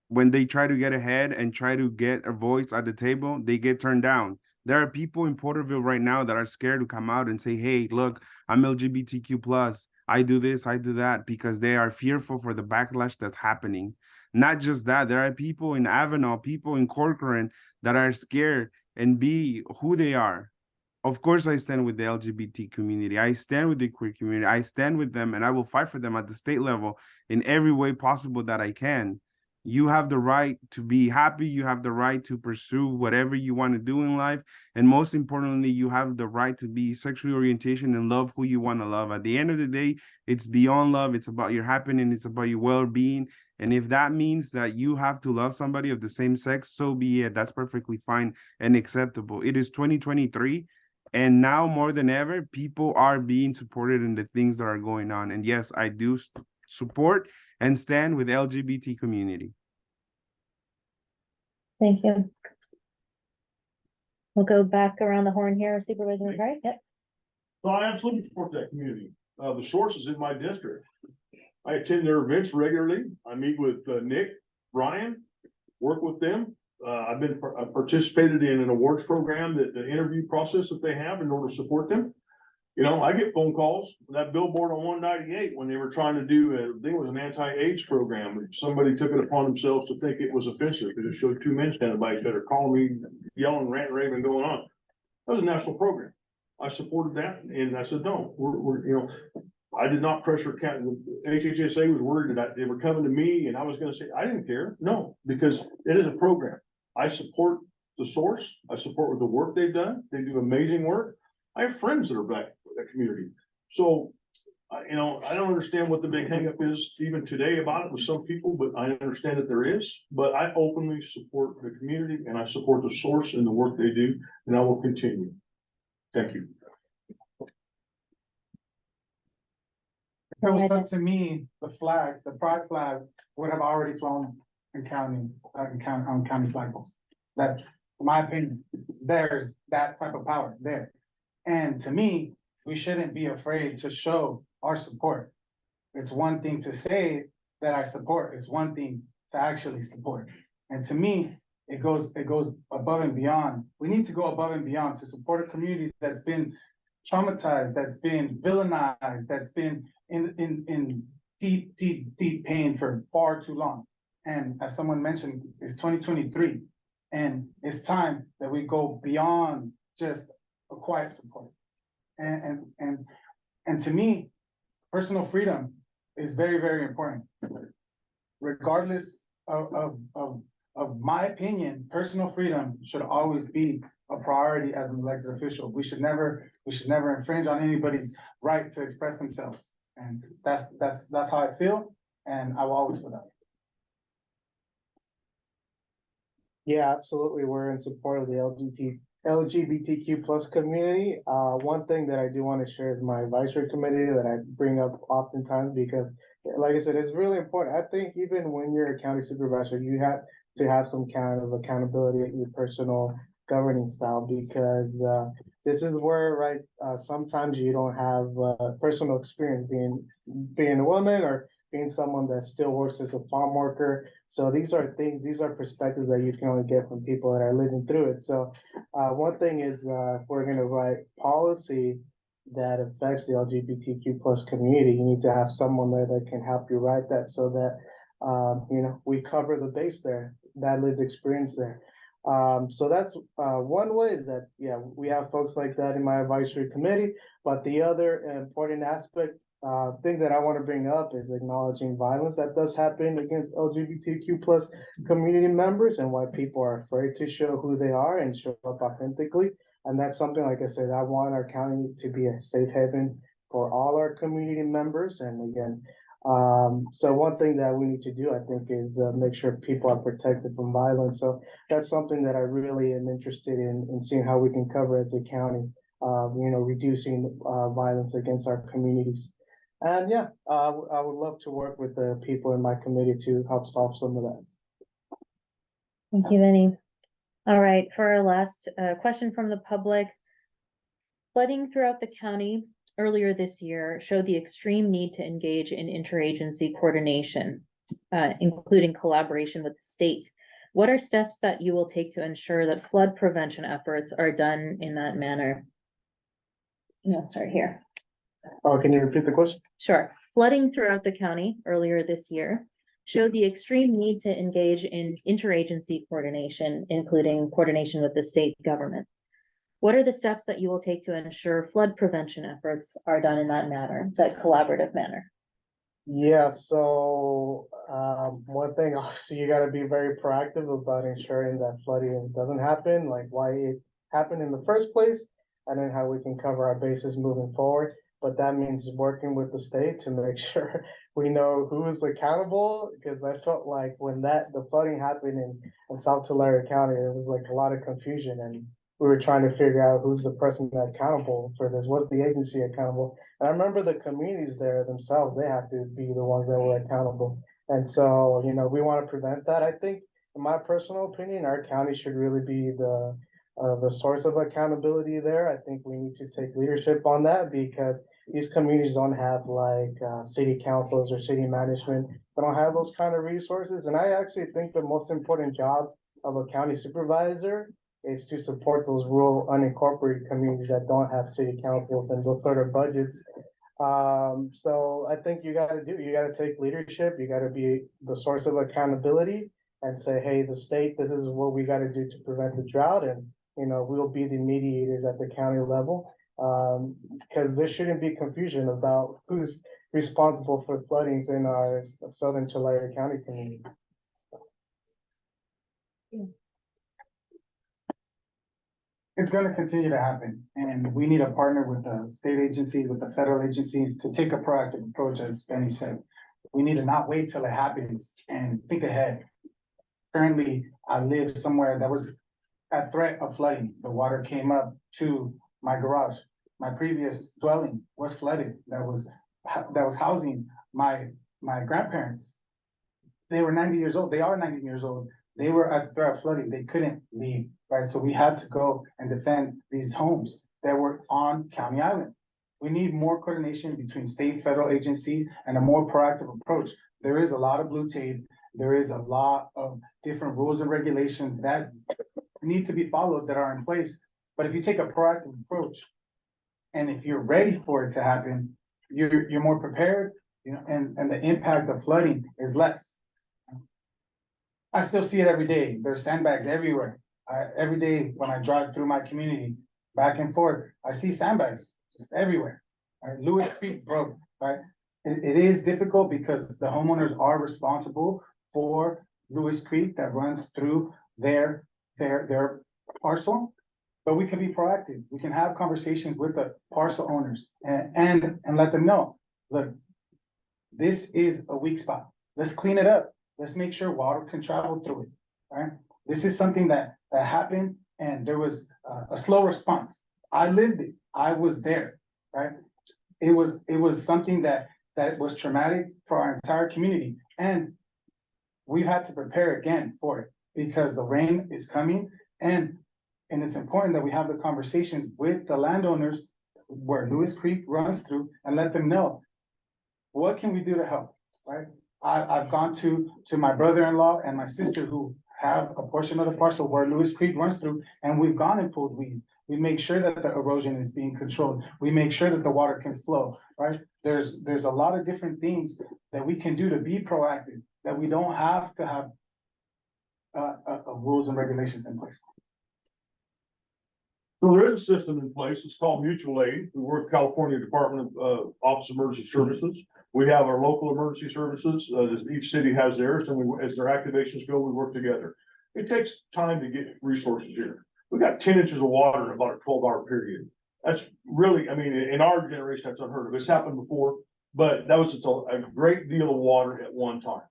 When they try to get ahead and try to get a voice at the table, they get turned down. There are people in Porterville right now that are scared to come out and say, hey, look, I'm LGBTQ+. I do this, I do that, because they are fearful for the backlash that's happening. Not just that, there are people in Avenal, people in Corcoran that are scared and be who they are. Of course, I stand with the LGBT community. I stand with the queer community. I stand with them, and I will fight for them at the state level in every way possible that I can. You have the right to be happy. You have the right to pursue whatever you want to do in life. And most importantly, you have the right to be sexual orientation and love who you want to love. At the end of the day, it's beyond love. It's about your happiness. It's about your well-being. And if that means that you have to love somebody of the same sex, so be it. That's perfectly fine and acceptable. It is 2023. And now more than ever, people are being supported in the things that are going on. And yes, I do support and stand with the LGBT community. Thank you. We'll go back around the horn here, Supervisor McBride. Yep. So I absolutely support that community. The source is in my district. I attend their events regularly. I meet with Nick, Brian, work with them. I've participated in an awards program, that the interview process that they have in order to support them. You know, I get phone calls, that billboard on 198 when they were trying to do, I think it was an anti-AIDS program. Somebody took it upon themselves to think it was offensive because it showed 2 men standing by each other, calling me, yelling, ranting, raving, going on. That was a national program. I supported that, and I said, no, we're you know, I did not pressure HHSA was worried that they were coming to me and I was going to say, I didn't care. No, because it is a program. I support the source. I support the work they've done. They do amazing work. I have friends that are black in that community. So, you know, I don't understand what the big hangup is even today about it with some people, but I understand that there is. But I openly support the community, and I support the source and the work they do, and I will continue. Thank you. If it was up to me, the pride flag would have already flown in county, on county flagpoles. That's my opinion. There's that type of power there. And to me, we shouldn't be afraid to show our support. It's one thing to say that I support. It's one thing to actually support. And to me, it goes above and beyond. We need to go above and beyond to support a community that's been traumatized, that's been villainized, that's been in deep pain for far too long. And as someone mentioned, it's 2023, and it's time that we go beyond just a quiet support. And to me, personal freedom is very, very important. Regardless of my opinion, personal freedom should always be a priority as an elected official. We should never infringe on anybody's right to express themselves. And that's how I feel, and I will always feel that. Yeah, absolutely. We're in support of the LGBTQ plus community. One thing that I do want to share is my advisory committee that I bring up oftentimes because, like I said, it's really important. I think even when you're a county supervisor, you have to have some kind of accountability in your personal governing style because this is where, right, sometimes you don't have personal experience being a woman or being someone that still works as a farm worker. So these are perspectives that you can only get from people that are living through it. So one thing is if we're going to write policy that affects the LGBTQ plus community, you need to have someone there that can help you write that so that, we cover the base there, that lived experience there. So that's one way is that, yeah, we have folks like that in my advisory committee, but the other important aspect thing that I want to bring up is acknowledging violence that does happen against LGBTQ plus community members and why people are afraid to show who they are and show up authentically. And that's something, like I said, I want our county to be a safe haven for all our community members. And again, so one thing that we need to do, I think, is make sure people are protected from violence. So that's something that I really am interested in seeing how we can cover as a county, reducing violence against our communities. And yeah, I would love to work with the people in my committee to help solve some of that. Thank you, Vinny. All right, for our last question from the public. Flooding throughout the county earlier this year showed the extreme need to engage in interagency coordination, including collaboration with the state. What are steps that you will take to ensure that flood prevention efforts are done in that manner? No, start here. Oh, can you repeat the question? Sure. Flooding throughout the county earlier this year showed the extreme need to engage in interagency coordination, including coordination with the state government. What are the steps that you will take to ensure flood prevention efforts are done in that manner, that collaborative manner? Yeah, so one thing, obviously, you got to be very proactive about ensuring that flooding doesn't happen, like why it happened in the first place, and then how we can cover our bases moving forward. But that means working with the state to make sure we know who is accountable, because I felt like when the flooding happened in South Tulare County, it was like a lot of confusion, and we were trying to figure out who's the person that's accountable for this, what's the agency accountable. And I remember the communities there themselves, they have to be the ones that were accountable. And so, we want to prevent that. I think, in my personal opinion, our county should really be the source of accountability there. I think we need to take leadership on that because these communities don't have city councils or city management. They don't have those kind of resources. And I actually think the most important job of a county supervisor is to support those rural unincorporated communities that don't have city councils and those sort of budgets. So I think you got to take leadership. You got to be the source of accountability and say, hey, the state, this is what we got to do to prevent the drought. And, we'll be the mediators at the county level. Because there shouldn't be confusion about who's responsible for floodings in our southern Tulare County community. It's going to continue to happen, and we need to partner with the state agencies, with the federal agencies to take a proactive approach, as Benny said. We need to not wait till it happens and think ahead. Currently, I live somewhere that was at threat of flooding. The water came up to my garage. My previous dwelling was flooded. That was housing my grandparents. They were 90 years old. They are 90 years old. They were at threat of flooding. They couldn't leave, right? So we had to go and defend these homes that were on County Island. We need more coordination between state and federal agencies and a more proactive approach. There is a lot of blue tape. There is a lot of different rules and regulations that need to be followed that are in place. But if you take a proactive approach, and if you're ready for it to happen, you're more prepared, and the impact of flooding is less. I still see it every day. There's sandbags everywhere. Every day when I drive through my community, back and forth, I see sandbags just everywhere. Right? Lewis Creek broke, right? it is difficult because the homeowners are responsible for Lewis Creek that runs through their parcel. But we can be proactive. We can have conversations with the parcel owners and let them know, look, this is a weak spot. Let's clean it up. Let's make sure water can travel through it, right? This is something that happened and there was a slow response. I lived it. I was there, right? It was something that was traumatic for our entire community. And we've had to prepare again for it because the rain is coming and it's important that we have the conversations with the landowners where Lewis Creek runs through and let them know, what can we do to help, right? I've gone to my brother-in-law and my sister who have a portion of the parcel where Lewis Creek runs through, and we've gone and pulled weed. We make sure that the erosion is being controlled. We make sure that the water can flow, right? There's a lot of different things that we can do to be proactive, that we don't have to have rules and regulations in place. So there is a system in place. It's called mutual aid. We work with California Department of Office of Emergency Services. We have our local emergency services. Each city has theirs, and as their activations go, we work together. It takes time to get resources here. We got 10 inches of water in about a 12-hour period. That's really, I mean, in our generation, that's unheard of. It's happened before, but that was just a great deal of water at one time.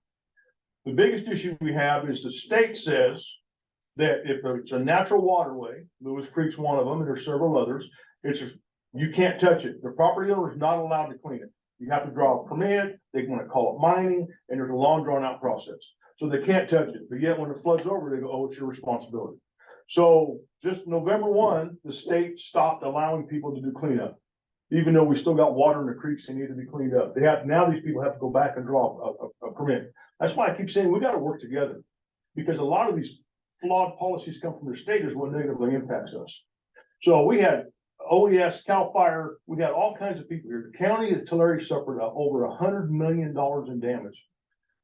The biggest issue we have is the state says that if it's a natural waterway, Lewis Creek's one of them, and there's several others, it's just, you can't touch it. The property owner is not allowed to clean it. You have to draw a permit, they want to call it mining, and there's a long drawn out process. So they can't touch it, but yet when it floods over, they go, oh, it's your responsibility. So just November 1, the state stopped allowing people to do cleanup. Even though we still got water in the creeks, they need to be cleaned up. Now these people have to go back and draw a permit. That's why I keep saying we got to work together, because a lot of these flawed policies come from the state is what negatively impacts us. So we had OES, CAL FIRE, we had all kinds of people here. The county of Tulare suffered over $100 million in damage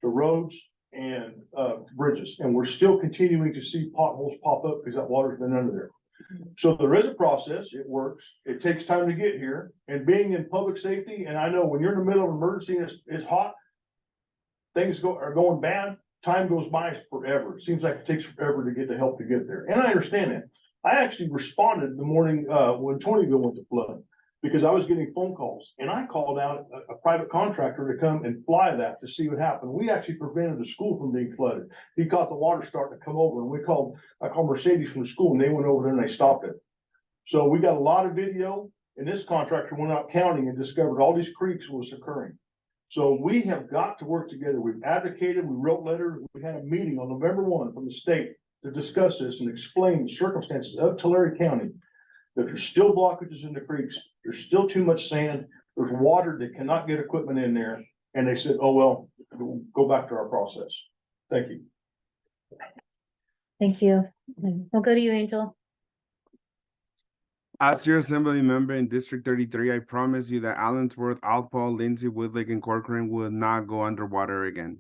to roads and bridges, and we're still continuing to see potholes pop up because that water's been under there. So there is a process. It works. It takes time to get here, and being in public safety, and I know when you're in the middle of an emergency and it's hot, things are going bad. Time goes by forever. It seems like it takes forever to get the help to get there. And I understand that. I actually responded the morning when Tonyville went to flood, because I was getting phone calls, and I called out a private contractor to come and fly that to see what happened. We actually prevented the school from being flooded. He caught the water starting to come over, and I called Mercedes from the school, and they went over there and they stopped it. So we got a lot of video, and this contractor went out counting and discovered all these creeks was occurring. So we have got to work together. We've advocated, we wrote letters, we had a meeting on November 1 from the state to discuss this and explain the circumstances of Tulare County. That there's still blockages in the creeks, there's still too much sand, there's water that cannot get equipment in there. And they said, oh, well, we'll go back to our process. Thank you. Thank you. We'll go to you, Angel. As your assembly member in District 33, I promise you that Allensworth, Alpal, Lindsay, Woodlake, and Corcoran will not go underwater again.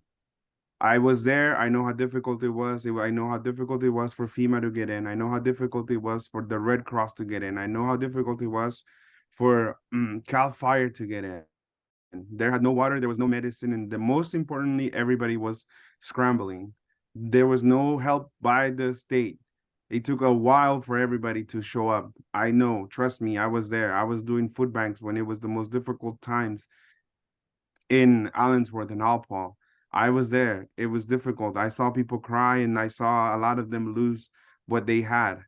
I was there. I know how difficult it was. I know how difficult it was for FEMA to get in. I know how difficult it was for the Red Cross to get in. I know how difficult it was for CAL FIRE to get in. There had no water, there was no medicine, and the most importantly, everybody was scrambling. There was no help by the state. It took a while for everybody to show up. I know, trust me, I was there. I was doing food banks when it was the most difficult times in Allensworth and Alpal. I was there. It was difficult. I saw people cry, and I saw a lot of them lose what they had.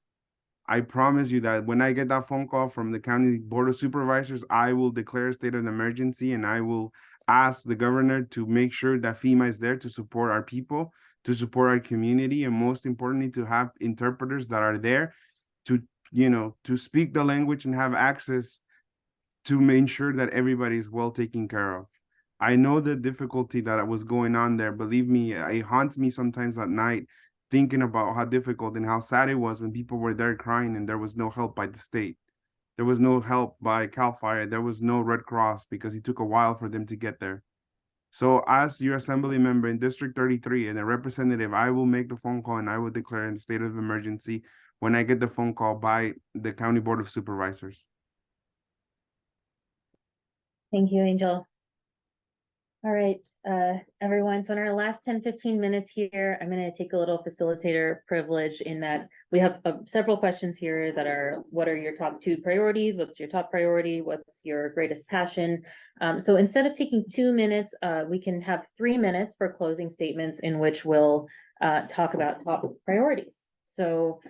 I promise you that when I get that phone call from the county board of supervisors, I will declare a state of emergency, and I will ask the governor to make sure that FEMA is there to support our people, to support our community, and most importantly, to have interpreters that are there to, to speak the language and have access to make sure that everybody is well taken care of. I know the difficulty that was going on there. Believe me, it haunts me sometimes at night thinking about how difficult and how sad it was when people were there crying and there was no help by the state. There was no help by CAL FIRE. There was no Red Cross because it took a while for them to get there. So as your assembly member in District 33 and a representative, I will make the phone call and I will declare a state of emergency when I get the phone call by the County Board of Supervisors. Thank you, Angel. All right, everyone, so in our last 10-15 minutes here, I'm gonna take a little facilitator privilege in that we have several questions here that are, what are your top 2 priorities? What's your top priority? What's your greatest passion? So instead of taking 2 minutes, we can have 3 minutes for closing statements in which we'll talk about top priorities. So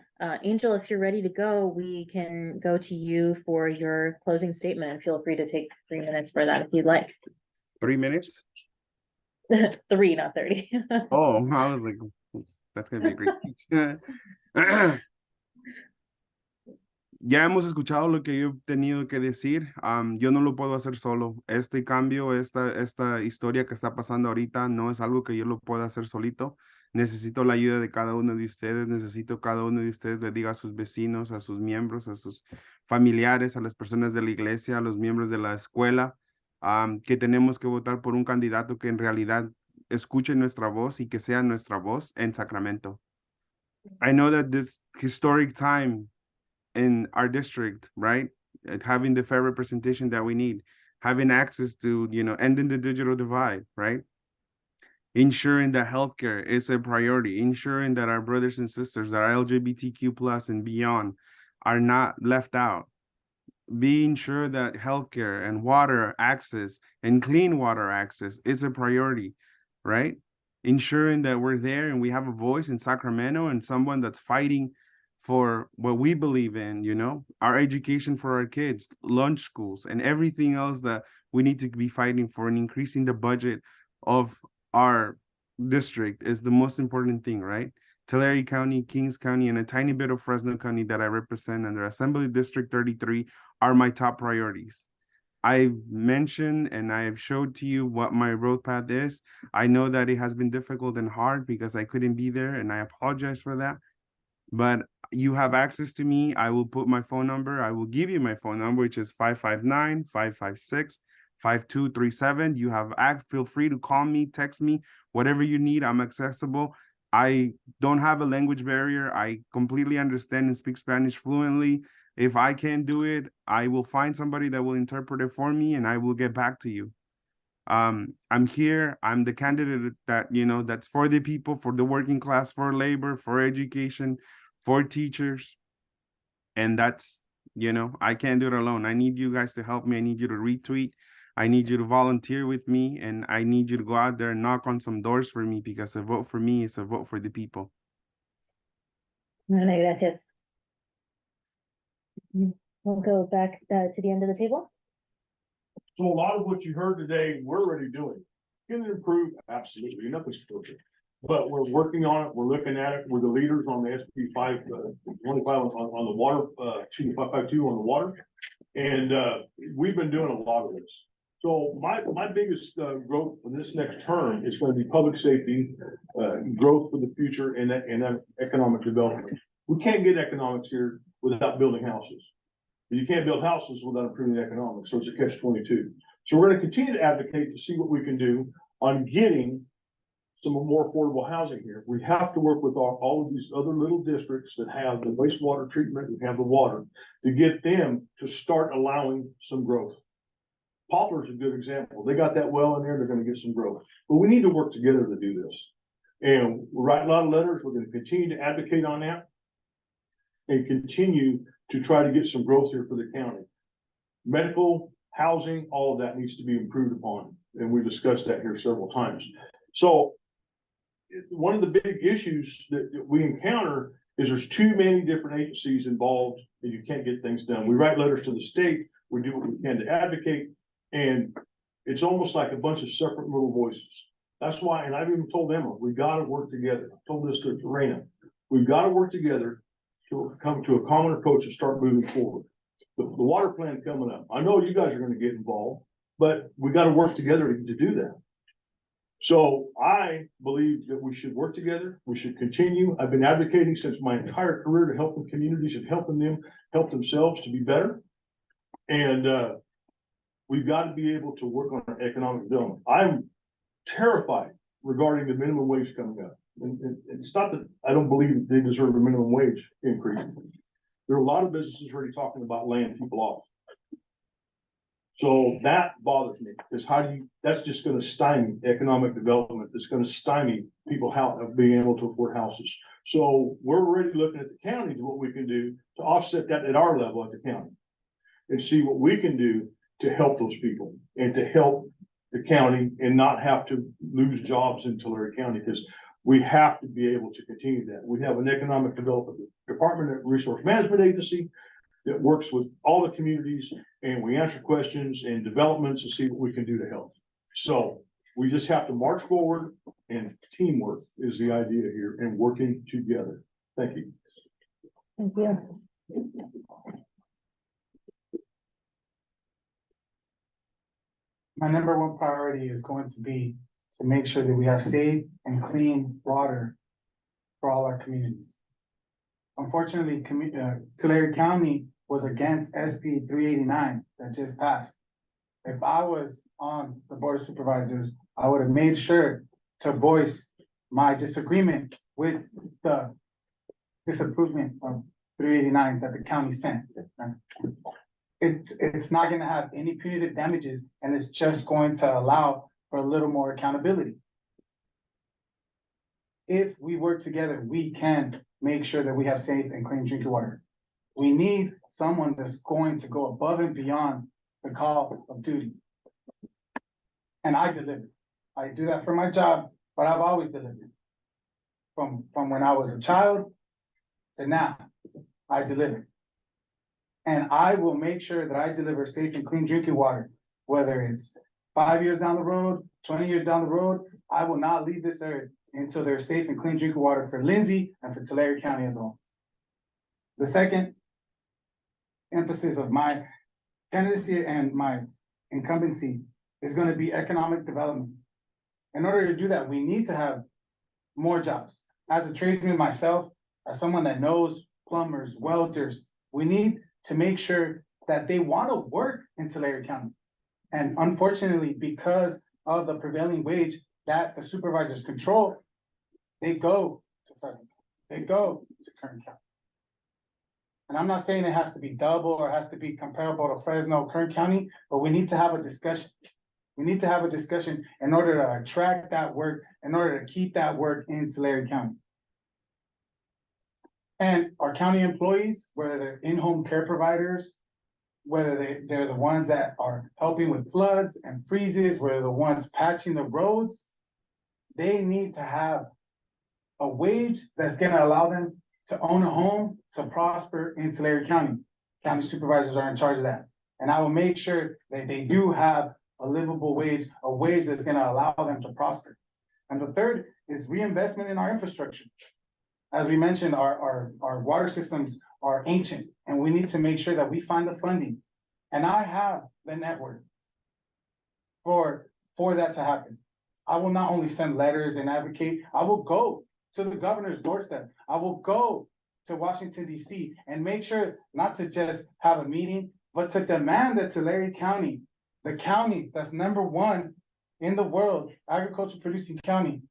Angel, if you're ready to go, we can go to you for your closing statement, and feel free to take 3 minutes for that if you'd like. 3 minutes? 3, not 30. Oh, I was like, that's gonna be a great speech. Ya hemos escuchado lo que yo he tenido que decir. Yo no lo puedo hacer solo. Este cambio, esta historia que está pasando ahorita, no es algo que yo lo pueda hacer solito. Necesito la ayuda de cada uno de ustedes. Necesito cada uno de ustedes le diga a sus vecinos, a sus miembros, a sus familiares, a las personas de la iglesia, a los miembros de la escuela, que tenemos que votar por un candidato que en realidad escuche nuestra voz y que sea nuestra voz en Sacramento. I know that this historic time in our district, right? Having the fair representation that we need, having access to, ending the digital divide, right? Ensuring that healthcare is a priority, ensuring that our brothers and sisters that are LGBTQ plus and beyond are not left out, being sure that healthcare and water access and clean water access is a priority, right? Ensuring that we're there and we have a voice in Sacramento and someone that's fighting for what we believe in, our education for our kids, lunch schools, and everything else that we need to be fighting for, and increasing the budget of our district is the most important thing, right? Tulare County, Kings County, and a tiny bit of Fresno County that I represent under Assembly District 33 are my top priorities. I've mentioned and I have showed to you what my road path is. I know that it has been difficult and hard because I couldn't be there, and I apologize for that. But you have access to me. I will put my phone number. I will give you my phone number, which is 559-556-5237. You have feel free to call me, text me, whatever you need. I'm accessible. I don't have a language barrier. I completely understand and speak Spanish fluently. If I can't do it, I will find somebody that will interpret it for me, and I will get back to you. I'm here. I'm the candidate that, that's for the people, for the working class, for labor, for education, for teachers. And that's, I can't do it alone. I need you guys to help me. I need you to retweet. I need you to volunteer with me, and I need you to go out there and knock on some doors for me, because a vote for me is a vote for the people. Vale, gracias. We'll go back to the end of the table. So a lot of what you heard today, we're already doing. Can it improve? Absolutely. Nothing's perfect. But we're working on it. We're looking at it. We're the leaders on the SB 525 on the water, 552 on the water. And we've been doing a lot of this. So my biggest growth in this next term is going to be public safety, growth for the future, and economic development. We can't get economics here without building houses. You can't build houses without improving the economics, so it's a catch-22. So we're going to continue to advocate to see what we can do on getting some more affordable housing here. We have to work with all of these other little districts that have the wastewater treatment and have the water to get them to start allowing some growth. Poplar's a good example. They got that well in there, they're going to get some growth. But we need to work together to do this. And we're writing a lot of letters. We're going to continue to advocate on that and continue to try to get some growth here for the county. Medical, housing, all of that needs to be improved upon. And we discussed that here several times. So one of the big issues that we encounter is there's too many different agencies involved and you can't get things done. We write letters to the state, we do what we can to advocate, and it's almost like a bunch of separate little voices. That's why, and I've even told Emma, we got to work together. I told this to Rena. We've got to work together to come to a common approach and start moving forward. The water plan coming up. I know you guys are going to get involved, but we got to work together to do that. So I believe that we should work together. We should continue. I've been advocating since my entire career to help the communities and helping them help themselves to be better. And we've got to be able to work on our economic development. I'm terrified regarding the minimum wage coming up. And it's not that I don't believe that they deserve a minimum wage increase. There are a lot of businesses already talking about laying people off. So that bothers me, because that's just gonna stymie economic development, it's gonna stymie people being able to afford houses. So we're already looking at the county to what we can do to offset that at our level at the county. And see what we can do to help those people and to help the county and not have to lose jobs in Tulare County, because we have to be able to continue that. We have an economic development department, a resource management agency that works with all the communities, and we answer questions and developments and see what we can do to help. So we just have to march forward, and teamwork is the idea here, and working together. Thank you. Thank you. My number one priority is going to be to make sure that we have safe and clean water for all our communities. Unfortunately, Tulare County was against SB 389 that just passed. If I was on the Board of Supervisors, I would have made sure to voice my disagreement with the disapproval of 389 that the county sent. It's not gonna have any punitive damages, and it's just going to allow for a little more accountability. If we work together, we can make sure that we have safe and clean drinking water. We need someone that's going to go above and beyond the call of duty. And I deliver. I do that for my job, but I've always delivered. From when I was a child to now, I deliver. And I will make sure that I deliver safe and clean drinking water, whether it's 5 years down the road, 20 years down the road. I will not leave this earth until there's safe and clean drinking water for Lindsay and for Tulare County as a whole. The second emphasis of my candidacy and my incumbency is going to be economic development. In order to do that, we need to have more jobs. As a tradesman myself, as someone that knows plumbers, welders, we need to make sure that they want to work in Tulare County. And unfortunately, because of the prevailing wage that the supervisors control, they go to Fresno, they go to Kern County. And I'm not saying it has to be double or has to be comparable to Fresno, Kern County, but we need to have a discussion. We need to have a discussion in order to attract that work, in order to keep that work in Tulare County. And our county employees, whether they're in-home care providers, whether they're the ones that are helping with floods and freezes, whether the ones patching the roads, they need to have a wage that's gonna allow them to own a home, to prosper in Tulare County. County supervisors are in charge of that. And I will make sure that they do have a livable wage, a wage that's gonna allow them to prosper. And the third is reinvestment in our infrastructure. As we mentioned, our water systems are ancient, and we need to make sure that we find the funding. And I have the network for that to happen. I will not only send letters and advocate, I will go to the governor's doorstep. I will go to Washington, DC, and make sure not to just have a meeting, but to demand that Tulare County, the county that's #1 in the world, agriculture producing county,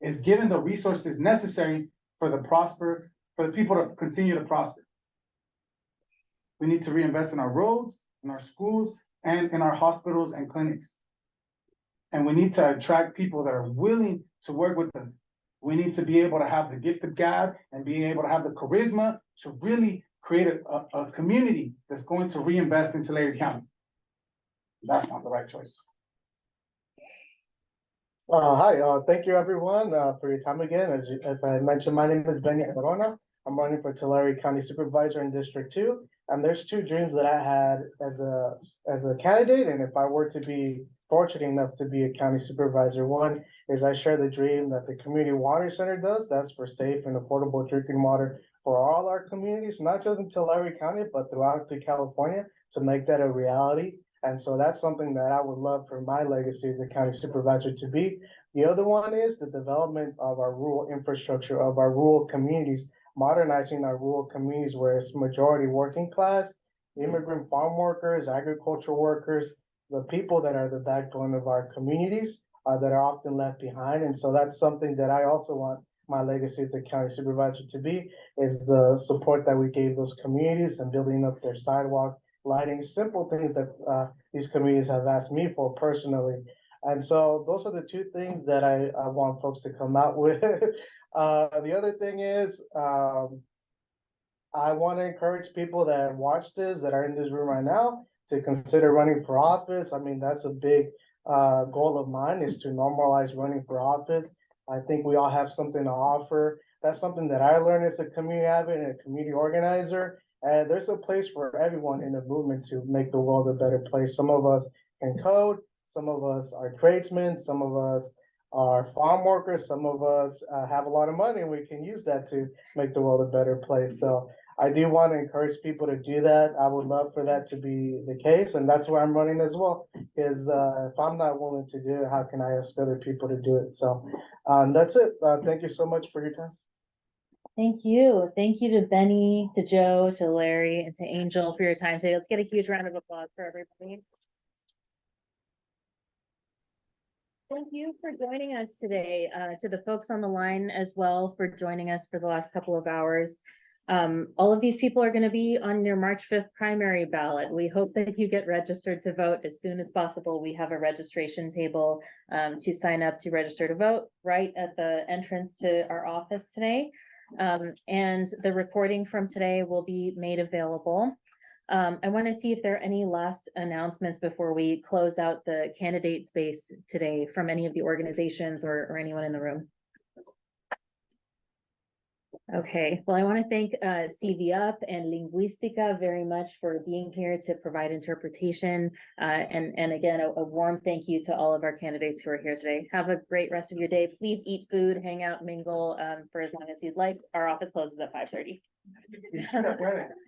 is given the resources necessary for the people to continue to prosper. We need to reinvest in our roads, in our schools, and in our hospitals and clinics. And we need to attract people that are willing to work with us. We need to be able to have the gift of gab and being able to have the charisma to really create a community that's going to reinvest in Tulare County. That's not the right choice. Hi, thank you everyone, for your time again. As I mentioned, my name is Benny Corona. I'm running for Tulare County Supervisor in District 2. And there's two dreams that I had as a candidate, and if I were to be fortunate enough to be a county supervisor. One is I share the dream that the Community Water Center does. That's for safe and affordable drinking water for all our communities, not just in Tulare County, but throughout California, to make that a reality. And so that's something that I would love for my legacy as a county supervisor to be. The other one is the development of our rural infrastructure, of our rural communities, modernizing our rural communities where it's majority working class, immigrant farm workers, agricultural workers, the people that are the backbone of our communities that are often left behind. And so that's something that I also want my legacy as a county supervisor to be, is the support that we gave those communities and building up their sidewalk lighting, simple things that these communities have asked me for personally. And so those are the two things that I want folks to come out with. The other thing is, I want to encourage people that watch this, that are in this room right now, to consider running for office. I mean, that's a big goal of mine, is to normalize running for office. I think we all have something to offer. That's something that I learned as a community advocate and a community organizer. And there's a place for everyone in the movement to make the world a better place. Some of us can code, some of us are tradesmen, some of us are farm workers, some of us have a lot of money, and we can use that to make the world a better place. So I do want to encourage people to do that. I would love for that to be the case, and that's why I'm running as well. Because if I'm not willing to do it, how can I ask other people to do it? So that's it. Thank you so much for your time. Thank you. Thank you to Benny, to Joe, to Larry, and to Angel for your time today. Let's get a huge round of applause for everybody. Thank you for joining us today, to the folks on the line as well for joining us for the last couple of hours. All of these people are going to be on your March 5th primary ballot. We hope that you get registered to vote as soon as possible. We have a registration table to sign up to register to vote right at the entrance to our office today. And the recording from today will be made available. I want to see if there are any last announcements before we close out the candidate space today from any of the organizations or anyone in the room. Okay, well, I want to thank CV Up and Linguistica very much for being here to provide interpretation. And again, a warm thank you to all of our candidates who are here today. Have a great rest of your day. Please eat food, hang out, mingle for as long as you'd like. Our office closes at 5:30.